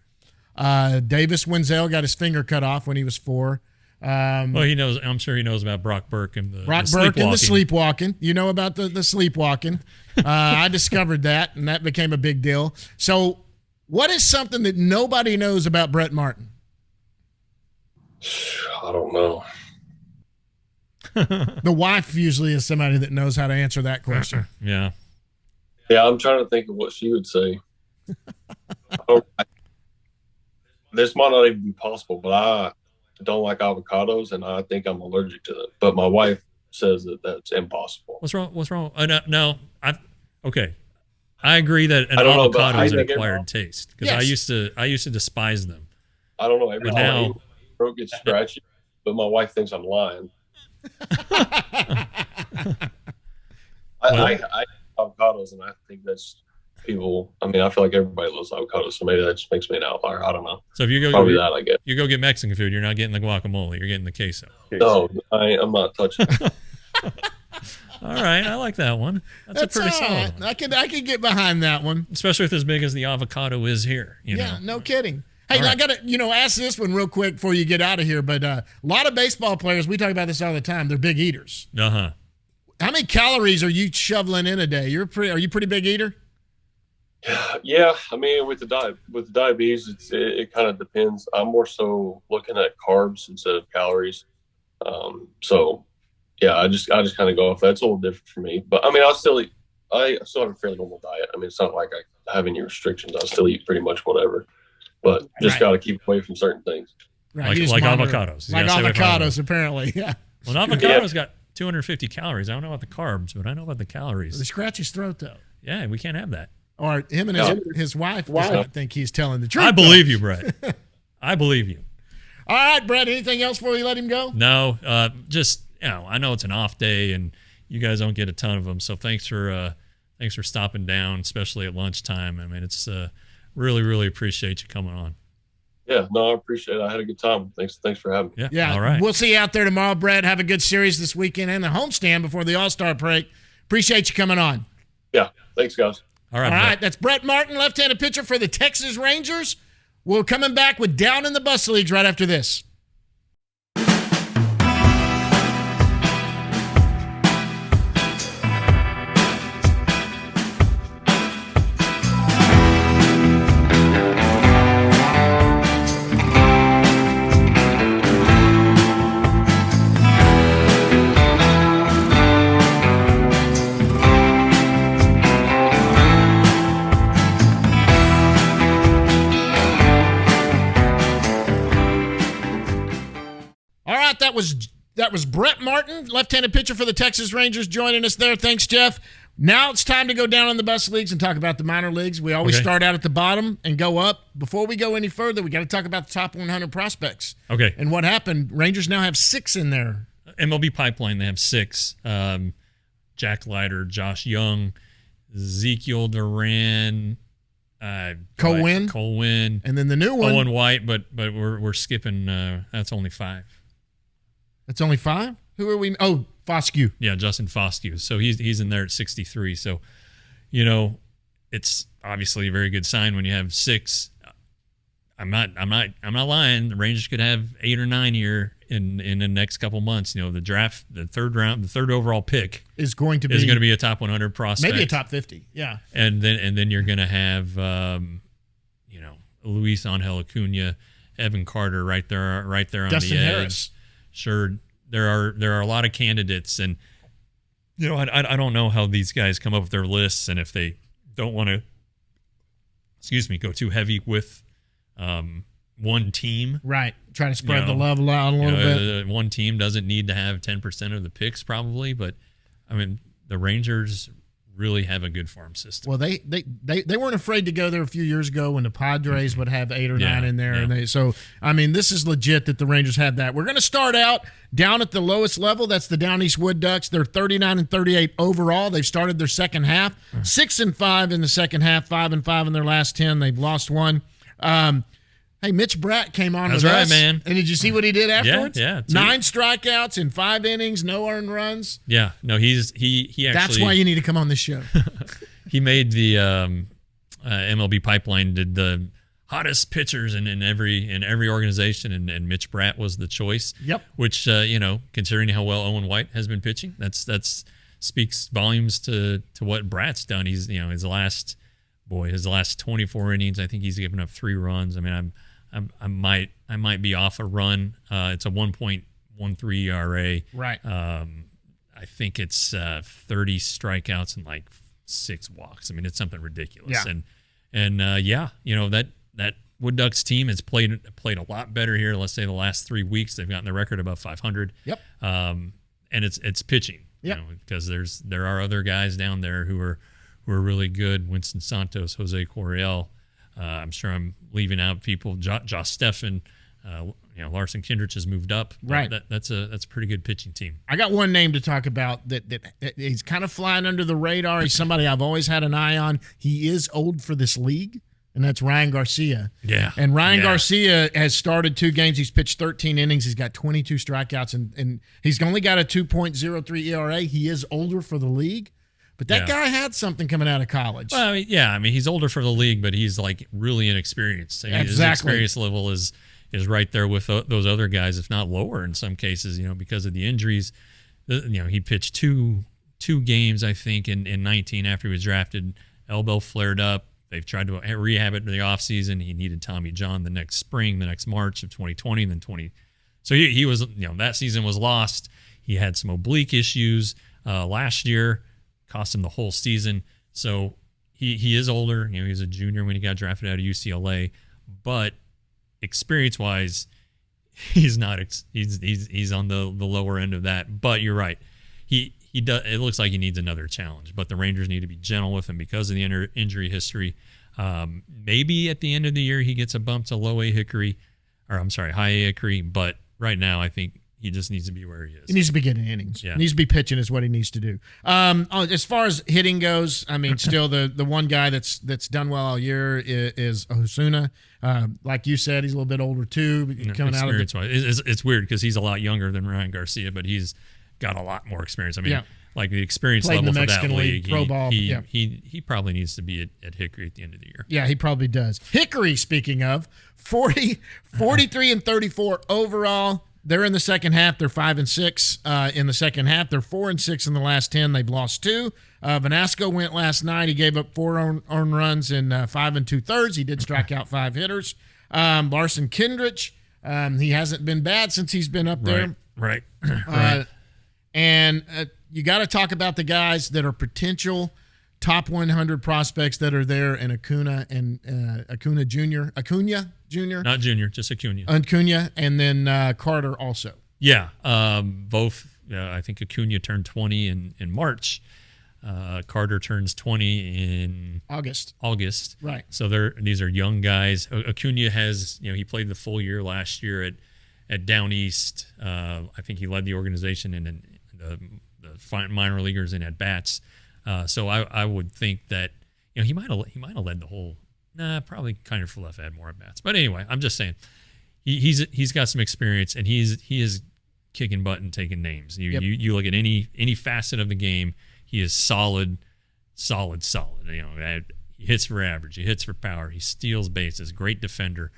C: Davis Wenzel got his finger cut off when he was 4.
D: Well, he knows. I'm sure he knows about Brock Burke and
C: the sleepwalking. You know about the sleepwalking. I discovered that, and that became a big deal. So, what is something that nobody knows about Brett Martin?
E: I don't know.
C: The wife usually is somebody that knows how to answer that question.
D: Yeah.
E: Yeah, I'm trying to think of what she would say. This might not even be possible, but I don't like avocados, and I think I'm allergic to them. But my wife says that that's impossible.
D: What's wrong? No. Okay. I agree that an avocado is an acquired taste because I used to despise them.
E: I don't know. Every time my throat gets scratchy, but my wife thinks I'm lying. I avocados, and I think that's people. I mean, I feel like everybody loves avocados, so maybe that just makes me an outlier. I don't know.
D: So if you go
E: probably that, I guess.
D: You go get Mexican food, you're not getting the guacamole. You're getting the queso.
E: No, I'm not touching it.
D: All right, I like that one. That's a pretty solid one.
C: I can get behind that one,
D: especially with as big as the avocado is here.
C: No kidding. Hey, I got to ask this one real quick before you get out of here. But a lot of baseball players, we talk about this all the time. They're big eaters.
D: How
C: many calories are you shoveling in a day? Are you a pretty big eater?
E: Yeah, I mean, with the diabetes, it kind of depends. I'm more so looking at carbs instead of calories. So yeah, I just kind of go off. That's a little different for me. But I mean, I still have a fairly normal diet. I mean, it's not like I have any restrictions. I still eat pretty much whatever, but just got to keep away from certain things.
D: Right. Like avocados.
C: Like avocados, apparently. Yeah.
D: Well, an avocado's got 250 calories. I don't know about the carbs, but I know about the calories.
C: They scratch his throat, though.
D: Yeah, we can't have that.
C: Or him and his wife does not think he's telling the truth.
D: I believe you, Brett. I believe you.
C: All right, Brett, anything else before you let him go?
D: No, just, I know it's an off day and you guys don't get a ton of them. So thanks for stopping down, especially at lunchtime. I mean, it's really, really appreciate you coming on.
E: Yeah, no, I appreciate it. I had a good time. Thanks for having me.
C: Yeah. All right. We'll see you out there tomorrow, Brett. Have a good series this weekend and the homestand before the All-Star break. Appreciate you coming on.
E: Yeah. Thanks, guys.
D: All right.
C: All right. That's Brett Martin, left-handed pitcher for the Texas Rangers. We're coming back with Down in the Bus Leagues right after this. That was Brett Martin, left-handed pitcher for the Texas Rangers, joining us there. Thanks, Jeff. Now it's time to go down in the bus leagues and talk about the minor leagues. We always start out at the bottom and go up. Before we go any further, we got to talk about the top 100 prospects.
D: Okay.
C: And what happened? Rangers now have 6 in there.
D: MLB Pipeline, they have 6. Jack Leiter, Josh Young, Ezekiel Duran,
C: Cole Winn, and then the new one,
D: Owen White. But we're skipping. That's only 5.
C: That's only 5? Who are we? Oh, Foscue.
D: Yeah, Justin Foscue. So he's in there at 63. So, it's obviously a very good sign when you have 6. I'm not lying. The Rangers could have 8 or 9 here in the next couple months. The draft, the third overall pick
C: is going to be
D: a top 100 prospect,
C: maybe a top 50. Yeah,
D: and then you're going to have Luis Angel Acuna, Evan Carter right there on
C: Dustin
D: the edge.
C: Harris.
D: Sure, there are a lot of candidates, and I don't know how these guys come up with their lists, and if they don't want to, go too heavy with one team.
C: Right. Try to spread the love out a little bit.
D: One team doesn't need to have 10% of the picks probably, but I mean, the Rangers really have a good farm system.
C: Well, they weren't afraid to go there a few years ago when the Padres would have 8 or 9 in there.
D: Yeah.
C: And this is legit that the Rangers have that. We're going to start out down at the lowest level. That's the Down East Wood Ducks. They're 39-38 overall. They've started their second half, 6-5 in the second half, 5-5 in their last 10. They've lost 1. Hey, Mitch Bratt came on
D: That's
C: with
D: right,
C: us.
D: man.
C: And did you see what he did afterwards?
D: Yeah.
C: 9 strikeouts in 5 innings, no earned runs.
D: Yeah. No, he actually.
C: That's why you need to come on this show.
D: He made the MLB Pipeline, did the hottest pitchers in every organization, and Mitch Bratt was the choice.
C: Yep.
D: Which considering how well Owen White has been pitching, that's speaks volumes to what Bratt's done. He's his last 24 innings, I think he's given up 3 runs. I mean, I might be off a run. It's a 1.13 ERA.
C: Right.
D: I think it's 30 strikeouts and like 6 walks. I mean, it's something ridiculous.
C: Yeah.
D: And that Wood Ducks team has played a lot better here. Let's say the last 3 weeks, they've gotten the record above 500.
C: Yep.
D: And it's pitching.
C: Yep.
D: Because there are other guys down there who are really good. Winston Santos, Jose Correal. I'm sure I'm leaving out people. Josh Steffen. Larson Kindrich has moved up.
C: Right.
D: That's a pretty good pitching team.
C: I got one name to talk about that he's kind of flying under the radar. He's somebody I've always had an eye on. He is old for this league, and that's Ryan Garcia.
D: Yeah.
C: And Ryan Garcia has started 2 games. He's pitched 13 innings. He's got 22 strikeouts, and he's only got a 2.03 ERA. He is older for the league. But that guy had something coming out of college.
D: Well, he's older for the league, but he's like really inexperienced. I mean,
C: exactly.
D: His experience level is right there with those other guys, if not lower in some cases. Because of the injuries. He pitched two games, I think, in 19 after he was drafted. Elbow flared up. They've tried to rehab it in the offseason. He needed Tommy John the next March of 2020, and then 20. So he was, that season was lost. He had some oblique issues last year. Cost him the whole season. So he is older. He's a junior when he got drafted out of UCLA, but experience-wise, he's not. He's on the lower end of that. But you're right. He does. It looks like he needs another challenge. But the Rangers need to be gentle with him because of the injury history. Maybe at the end of the year he gets a bump to high A Hickory. But right now, I think he just needs to be where he is.
C: He needs to be getting innings.
D: Yeah.
C: He needs to be pitching is what he needs to do. As far as hitting goes, I mean, still the one guy that's done well all year is Osuna. Like you said, he's a little bit older too. Coming out of
D: it's weird because he's a lot younger than Ryan Garcia, but he's got a lot more experience. I mean, like the experience
C: Played
D: level
C: in the
D: for
C: Mexican
D: that
C: league,
D: league,
C: pro ball.
D: he probably needs to be at Hickory at the end of the year.
C: Yeah, he probably does. Hickory, speaking of, 43-34 overall. They're in the second half. They're 5-6 in the second half. They're 4-6 in the last 10. They've lost 2. Vanasco went last night. He gave up 4 earned runs in 5 2/3. He did strike out 5 hitters. Larson Kindrich, he hasn't been bad since he's been up there.
D: Right.
C: And you got to talk about the guys that are potential top 100 prospects that are there, and Acuna Jr.
D: Not Junior, just Acuna.
C: Acuna, and then Carter also.
D: Yeah, both. I think Acuna turned 20 in March. Carter turns 20 in
C: August. Right.
D: So these are young guys. Acuna has, he played the full year last year at Down East. I think he led the organization in the minor leaguers in at bats. So I would think that he might have led the whole. Nah, probably kind of had more at bats. But anyway, I'm just saying he's got some experience, and he is kicking butt and taking names.
C: Yep.
D: You look at any facet of the game, he is solid. You know, he hits for average, he hits for power, he steals bases, great defender.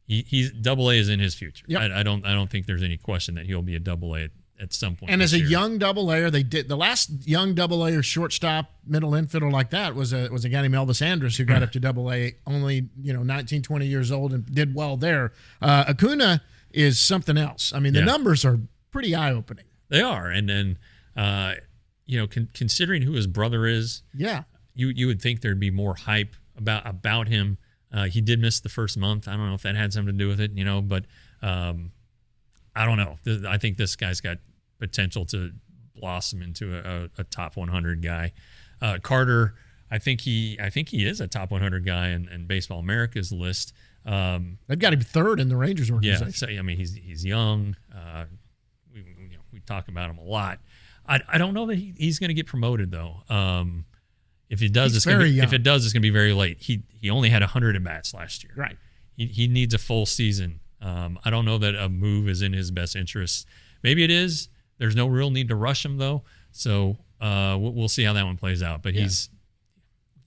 D: He's Double A is in his future.
C: Yep.
D: I don't think there's any question that he'll be a Double A at some point.
C: And as a
D: year.
C: young Double A, they did the last young Double A or shortstop, middle infielder like that was a guy named Elvis Andrus who got up to Double A, only 19, 20 years old and did well there. Acuna is something else. I mean, the numbers are pretty eye opening.
D: They are, and then considering who his brother is, you would think there'd be more hype about him. He did miss the first month. I don't know if that had something to do with it, but I don't know. I think this guy's got potential to blossom into a top 100 guy. Carter, I think he is a top 100 guy in Baseball America's list.
C: They've got to be third in the Rangers organization.
D: Yeah, so, I mean he's young. We talk about him a lot. I don't know that he's going to get promoted though. If it does, it's going to be very late. He only had 100 at bats last year.
C: Right.
D: He needs a full season. I don't know that a move is in his best interest. Maybe it is. There's no real need to rush him though. So we'll see how that one plays out. But he's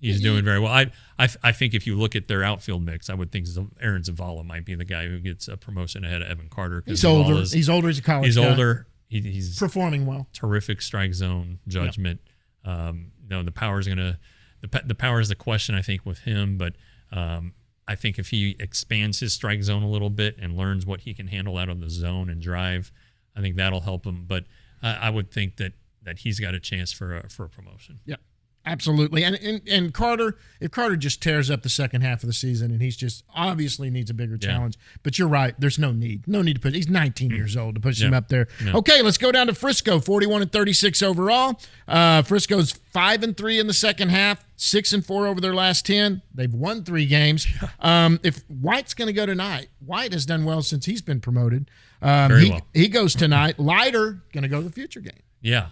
D: doing very well. I think if you look at their outfield mix, I would think Aaron Zavala might be the guy who gets a promotion ahead of Evan Carter.
C: He's older. He's older. He's a college
D: He's
C: guy.
D: older. He's
C: performing well.
D: Terrific strike zone judgment. The power is the power is the question I think with him, but I think if he expands his strike zone a little bit and learns what he can handle out of the zone and drive, I think that'll help him. But I would think that he's got a chance for a promotion.
C: Yeah. Absolutely. And Carter, if Carter just tears up the second half of the season and he's just obviously needs a bigger challenge, but you're right. There's no need to push. He's 19 years old to push him up there. Yeah. Okay, let's go down to Frisco, 41-36 overall. Frisco's 5-3 in the second half, 6-4 over their last 10. They've won 3 games. If White's going to go tonight, White has done well since he's been promoted.
D: Very well.
C: He goes tonight. Leiter going to go to the future game.
D: Yeah.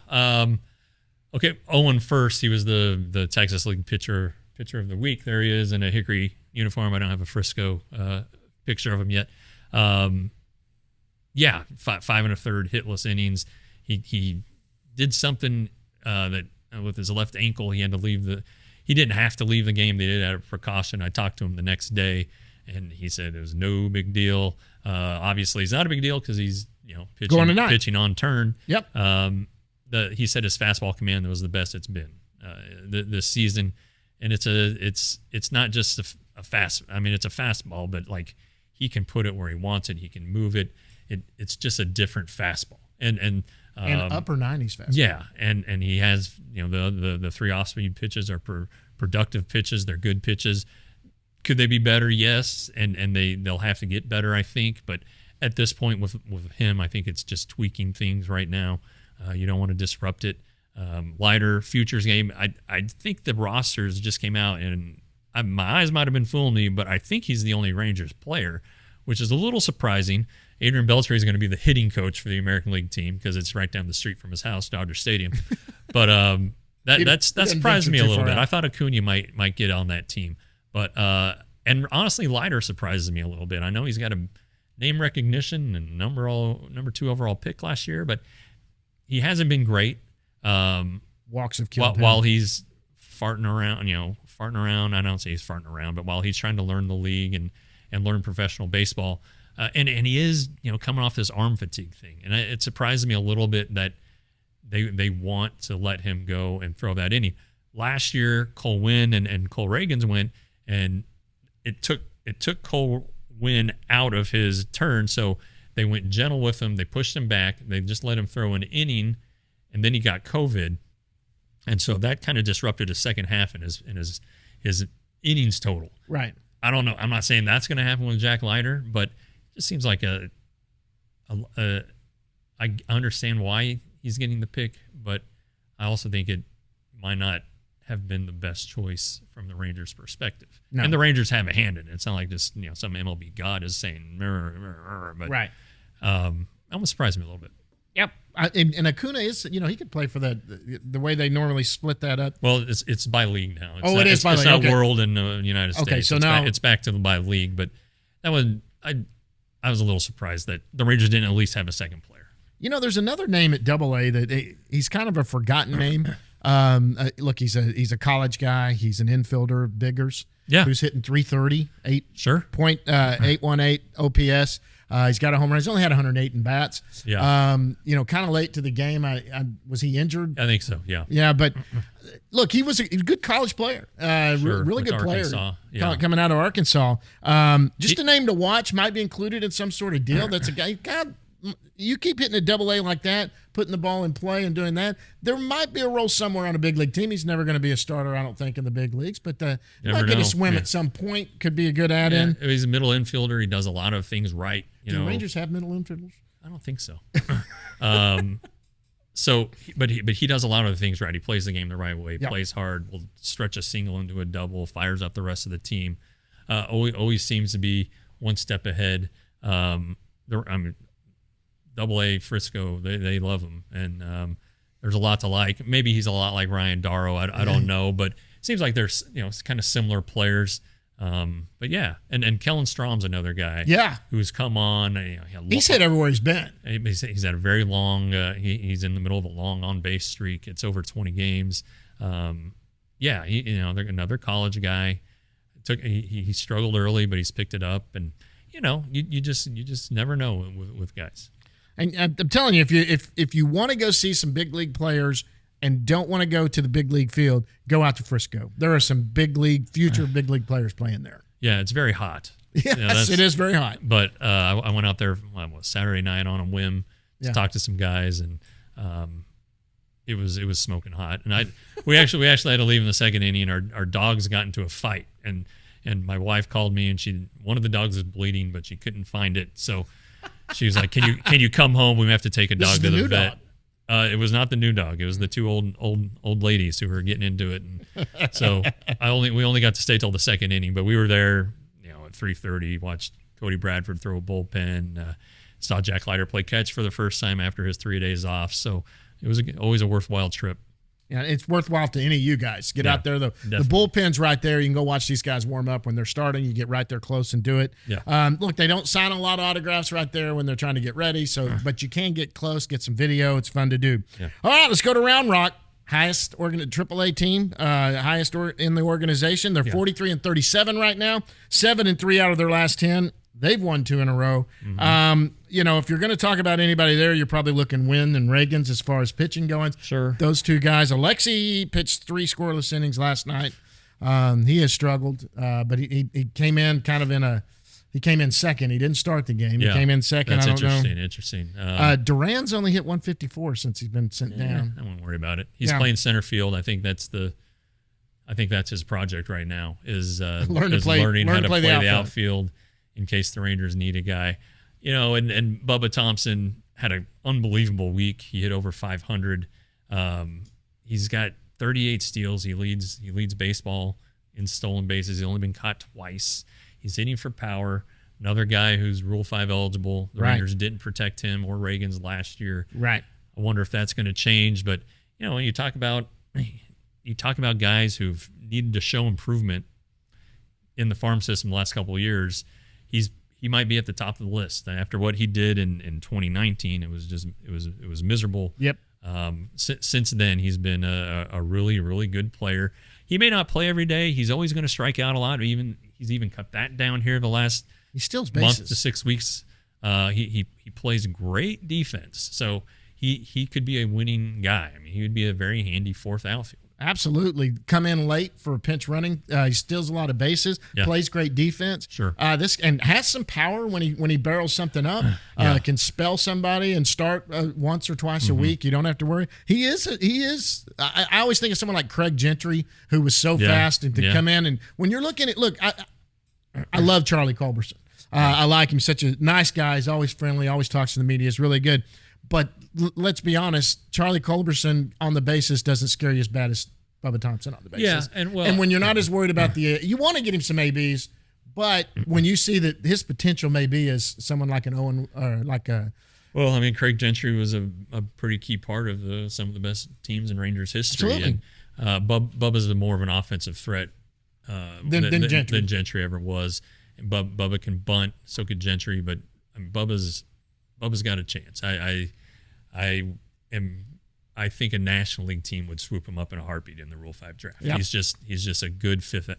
D: Okay, Owen first. He was the Texas League pitcher of the week. There he is in a Hickory uniform. I don't have a Frisco picture of him yet. 5 1/3 hitless innings. He did something that with his left ankle he had to leave he didn't have to leave the game. They did out of precaution. I talked to him the next day, and he said it was no big deal. Obviously, it's not a big deal because he's pitching on turn.
C: Yep.
D: He said his fastball command was the best it's been this season, and it's not just a fast. I mean, it's a fastball, but like he can put it where he wants it. He can move it. It's just a different fastball, and
C: upper 90s fastball.
D: Yeah, and he has the 3 off-speed pitches are productive pitches. They're good pitches. Could they be better? Yes, and they'll have to get better, I think. But at this point with him, I think it's just tweaking things right now. You don't want to disrupt it. Leiter futures game. I think the rosters just came out, and my eyes might have been fooling me, but I think he's the only Rangers player, which is a little surprising. Adrian Beltre is going to be the hitting coach for the American League team because it's right down the street from his house, Dodger Stadium. But that surprised me a little bit. I thought Acuna might get on that team, but and honestly, Leiter surprises me a little bit. I know he's got a name recognition and number 2 overall pick last year, but he hasn't been great.
C: Walks have killed him.
D: While he's farting around. I don't say he's farting around, but while he's trying to learn the league and learn professional baseball, and he is coming off this arm fatigue thing, and it surprises me a little bit that they want to let him go and throw that inning. Last year, Cole Winn and Cole Reagans went, and it took Cole Winn out of his turn, so they went gentle with him. They pushed him back. They just let him throw an inning, and then he got COVID, and so that kind of disrupted his second half and his innings total.
C: Right.
D: I don't know. I'm not saying that's going to happen with Jack Leiter, but it just seems like I understand why he's getting the pick, but I also think it might not have been the best choice from the Rangers' perspective. No. And the Rangers have a hand in it. It's not like just some MLB god is saying, but
C: right.
D: Almost surprised me a little bit.
C: Yep. And Acuna is, he could play for the way they normally split that up.
D: Well, it's by league now.
C: It is by league.
D: It's not world in the United States.
C: Okay, so now
D: it's back to the by league. But that one, I was a little surprised that the Rangers didn't at least have a second player.
C: There's another name at AA that he's kind of a forgotten name. Look, he's a college guy. He's an infielder, Biggers.
D: Yeah.
C: Who's hitting 330, 8.818 OPS. He's got a home run. He's only had 108 in bats.
D: Yeah.
C: Kind of late to the game. Was he injured?
D: I think so. Yeah.
C: Yeah, but look, he was a good college player. Really good player. Coming out of Arkansas. Just a name to watch. Might be included in some sort of deal. That's a guy. God, you keep hitting a AA like that, putting the ball in play and doing that, there might be a role somewhere on a big league team. He's never going to be a starter, I don't think, in the big leagues, but might get a swim at some point. Could be a good add-in.
D: Yeah, he's a middle infielder. He does a lot of things right.
C: Do Rangers have middle infielders?
D: I don't think so. But he does a lot of the things right. He plays the game the right way. He plays hard. Will stretch a single into a double. Fires up the rest of the team. Always seems to be one step ahead. AA Frisco, they love him, and there's a lot to like. Maybe he's a lot like Ryan Darrow. I don't know, but it seems like there's kind of similar players. But yeah, and Kellen Strom's another guy.
C: Yeah,
D: who's come on.
C: He's hit everywhere he's been.
D: He's had a very long. He's in the middle of a long on base streak. It's over 20 games. They're another college guy. He struggled early, but he's picked it up, and you just never know with guys.
C: And I'm telling you, if you want to go see some big league players and don't want to go to the big league field, go out to Frisco. There are some future big league players playing there.
D: Yeah, it's very hot.
C: Yes, it is very hot.
D: But I went out there Saturday night on a whim to talk to some guys, and it was smoking hot. And we actually had to leave in the second inning, and our dogs got into a fight. And my wife called me, and one of the dogs was bleeding, but she couldn't find it. So she was like, "Can you come home? We have to take a dog to the vet." It was not the new dog. It was the two old ladies who were getting into it, and so we only got to stay till the second inning. But we were there, at 3:30. Watched Cody Bradford throw a bullpen. Saw Jack Leiter play catch for the first time after his 3 days off. So it was always a worthwhile trip.
C: Yeah, it's worthwhile to any of you guys. Get out there. The bullpen's right there. You can go watch these guys warm up when they're starting. You get right there close and do it.
D: Yeah.
C: Look, they don't sign a lot of autographs right there when they're trying to get ready. But you can get close, get some video. It's fun to do.
D: Yeah.
C: All right, let's go to Round Rock. Highest AAA team, highest in the organization. They're 43-37 right now. 7-3 out of their last 10. They've won 2 in a row. Mm-hmm. If you're going to talk about anybody there, you're probably looking Wynn and Reagans as far as pitching going.
D: Sure.
C: Those two guys. Alexi pitched 3 scoreless innings last night. He has struggled, but he came in he came in second. He didn't start the game. He came in second.
D: That's
C: I don't know.
D: Interesting.
C: Duran's only hit 154 since he's been sent down.
D: I won't worry about it. He's playing center field. I think that's his project right now is learning how to play the outfield in case the Rangers need a guy. And Bubba Thompson had an unbelievable week. He hit over 500. He's got 38 steals. He leads baseball in stolen bases. He's only been caught twice. He's hitting for power. Another guy who's Rule 5 eligible. The Rangers didn't protect him or Reagans last year.
C: Right.
D: I wonder if that's going to change. But when you talk about guys who've needed to show improvement in the farm system the last couple of years, he might be at the top of the list. After what he did in 2019, it was miserable.
C: Yep.
D: Since then, he's been a really, really good player. He may not play every day. He's always going to strike out a lot. He's even cut that down here the last month to 6 weeks. He plays great defense, so he could be a winning guy. I mean, he would be a very handy fourth outfielder.
C: Absolutely. Come in late for pinch running. He steals a lot of bases, plays great defense.
D: Sure.
C: And has some power when he barrels something up. Can spell somebody and start once or twice a week. You don't have to worry. He is. I always think of someone like Craig Gentry, who was so fast and to come in. And when you're looking at, I love Charlie Culberson. I like him. Such a nice guy. He's always friendly, always talks to the media. Is really good. But let's be honest, Charlie Culberson on the bases doesn't scare you as bad as Bubba Thompson on the bases.
D: Yeah,
C: and when you're not as worried about you want to get him some ABs, but when you see that his potential may be as someone like an Owen or like a.
D: Well, I mean, Craig Gentry was a pretty key part of some of the best teams in Rangers history.
C: Absolutely.
D: And Bubba's more of an offensive threat than Gentry ever was. And Bubba can bunt, so could Gentry, but I mean, Bubba's got a chance. I think a National League team would swoop him up in a heartbeat in the Rule 5 draft.
C: Yep.
D: He's just a good fifth.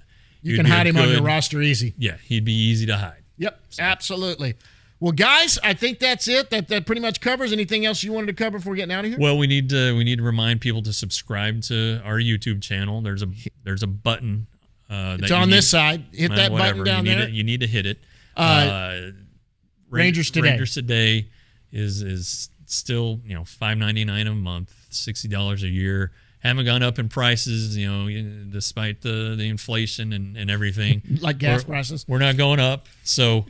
C: You can hide him on your roster easy.
D: Yeah, he'd be easy to hide.
C: Yep, absolutely. Well, guys, I think that's it. That pretty much covers. Anything else you wanted to cover before getting out of here?
D: Well, we need to remind people to subscribe to our YouTube channel. There's a button.
C: It's on this side. Hit that button down there.
D: You need to hit it.
C: Rangers Today.
D: Rangers Today is still $5.99 a month, $60 a year. Haven't gone up in prices, despite the inflation and everything.
C: Like gas prices.
D: We're not going up. So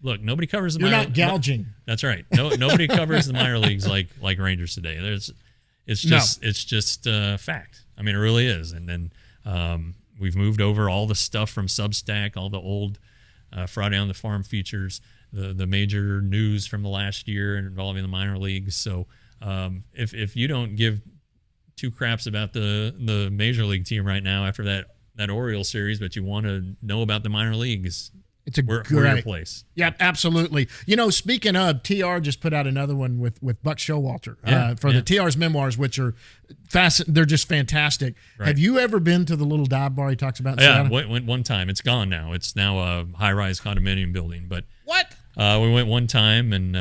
D: look, nobody covers the
C: You're
D: minor.
C: not gouging.
D: That's right. Nobody covers the minor leagues like Rangers Today. It's just fact. I mean, it really is. And then we've moved over all the stuff from Substack, all the old Friday on the Farm features, the major news from the last year involving the minor leagues. So if you don't give two craps about the major league team right now after that Orioles series, but you want to know about the minor leagues, we're your place.
C: Yeah, absolutely. Speaking of, TR just put out another one with Buck Showalter the TR's memoirs, which are they're just fantastic.
D: Right.
C: Have you ever been to the little dive bar he talks about in
D: Yeah,
C: Seattle?
D: went one time. It's gone now. It's now a high-rise condominium building. But
C: What?
D: We went one time, and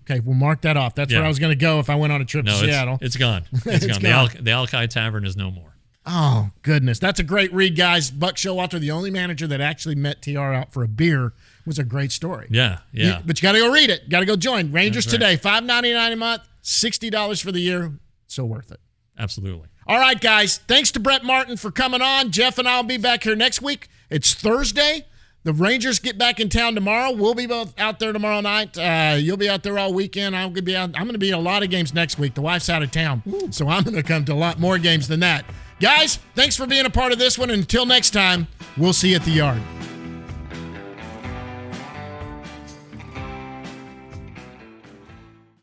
C: okay, we'll mark that off. That's where I was going to go if I went on a trip to Seattle.
D: It's gone. It's gone. The Alki Tavern is no more.
C: Oh, goodness. That's a great read, guys. Buck Showalter, the only manager that actually met TR out for a beer, was a great story.
D: Yeah.
C: But you got to go read it. Got to go join. Rangers
D: That's right.
C: Today, $5.99 a month, $60 for the year. So worth it.
D: Absolutely.
C: All right, guys. Thanks to Brett Martin for coming on. Jeff and I will be back here next week. It's Thursday. The Rangers get back in town tomorrow. We'll be both out there tomorrow night. You'll be out there all weekend. I'm going to be at a lot of games next week. The wife's out of town, so I'm going to come to a lot more games than that. Guys, thanks for being a part of this one. Until next time, we'll see you at the yard.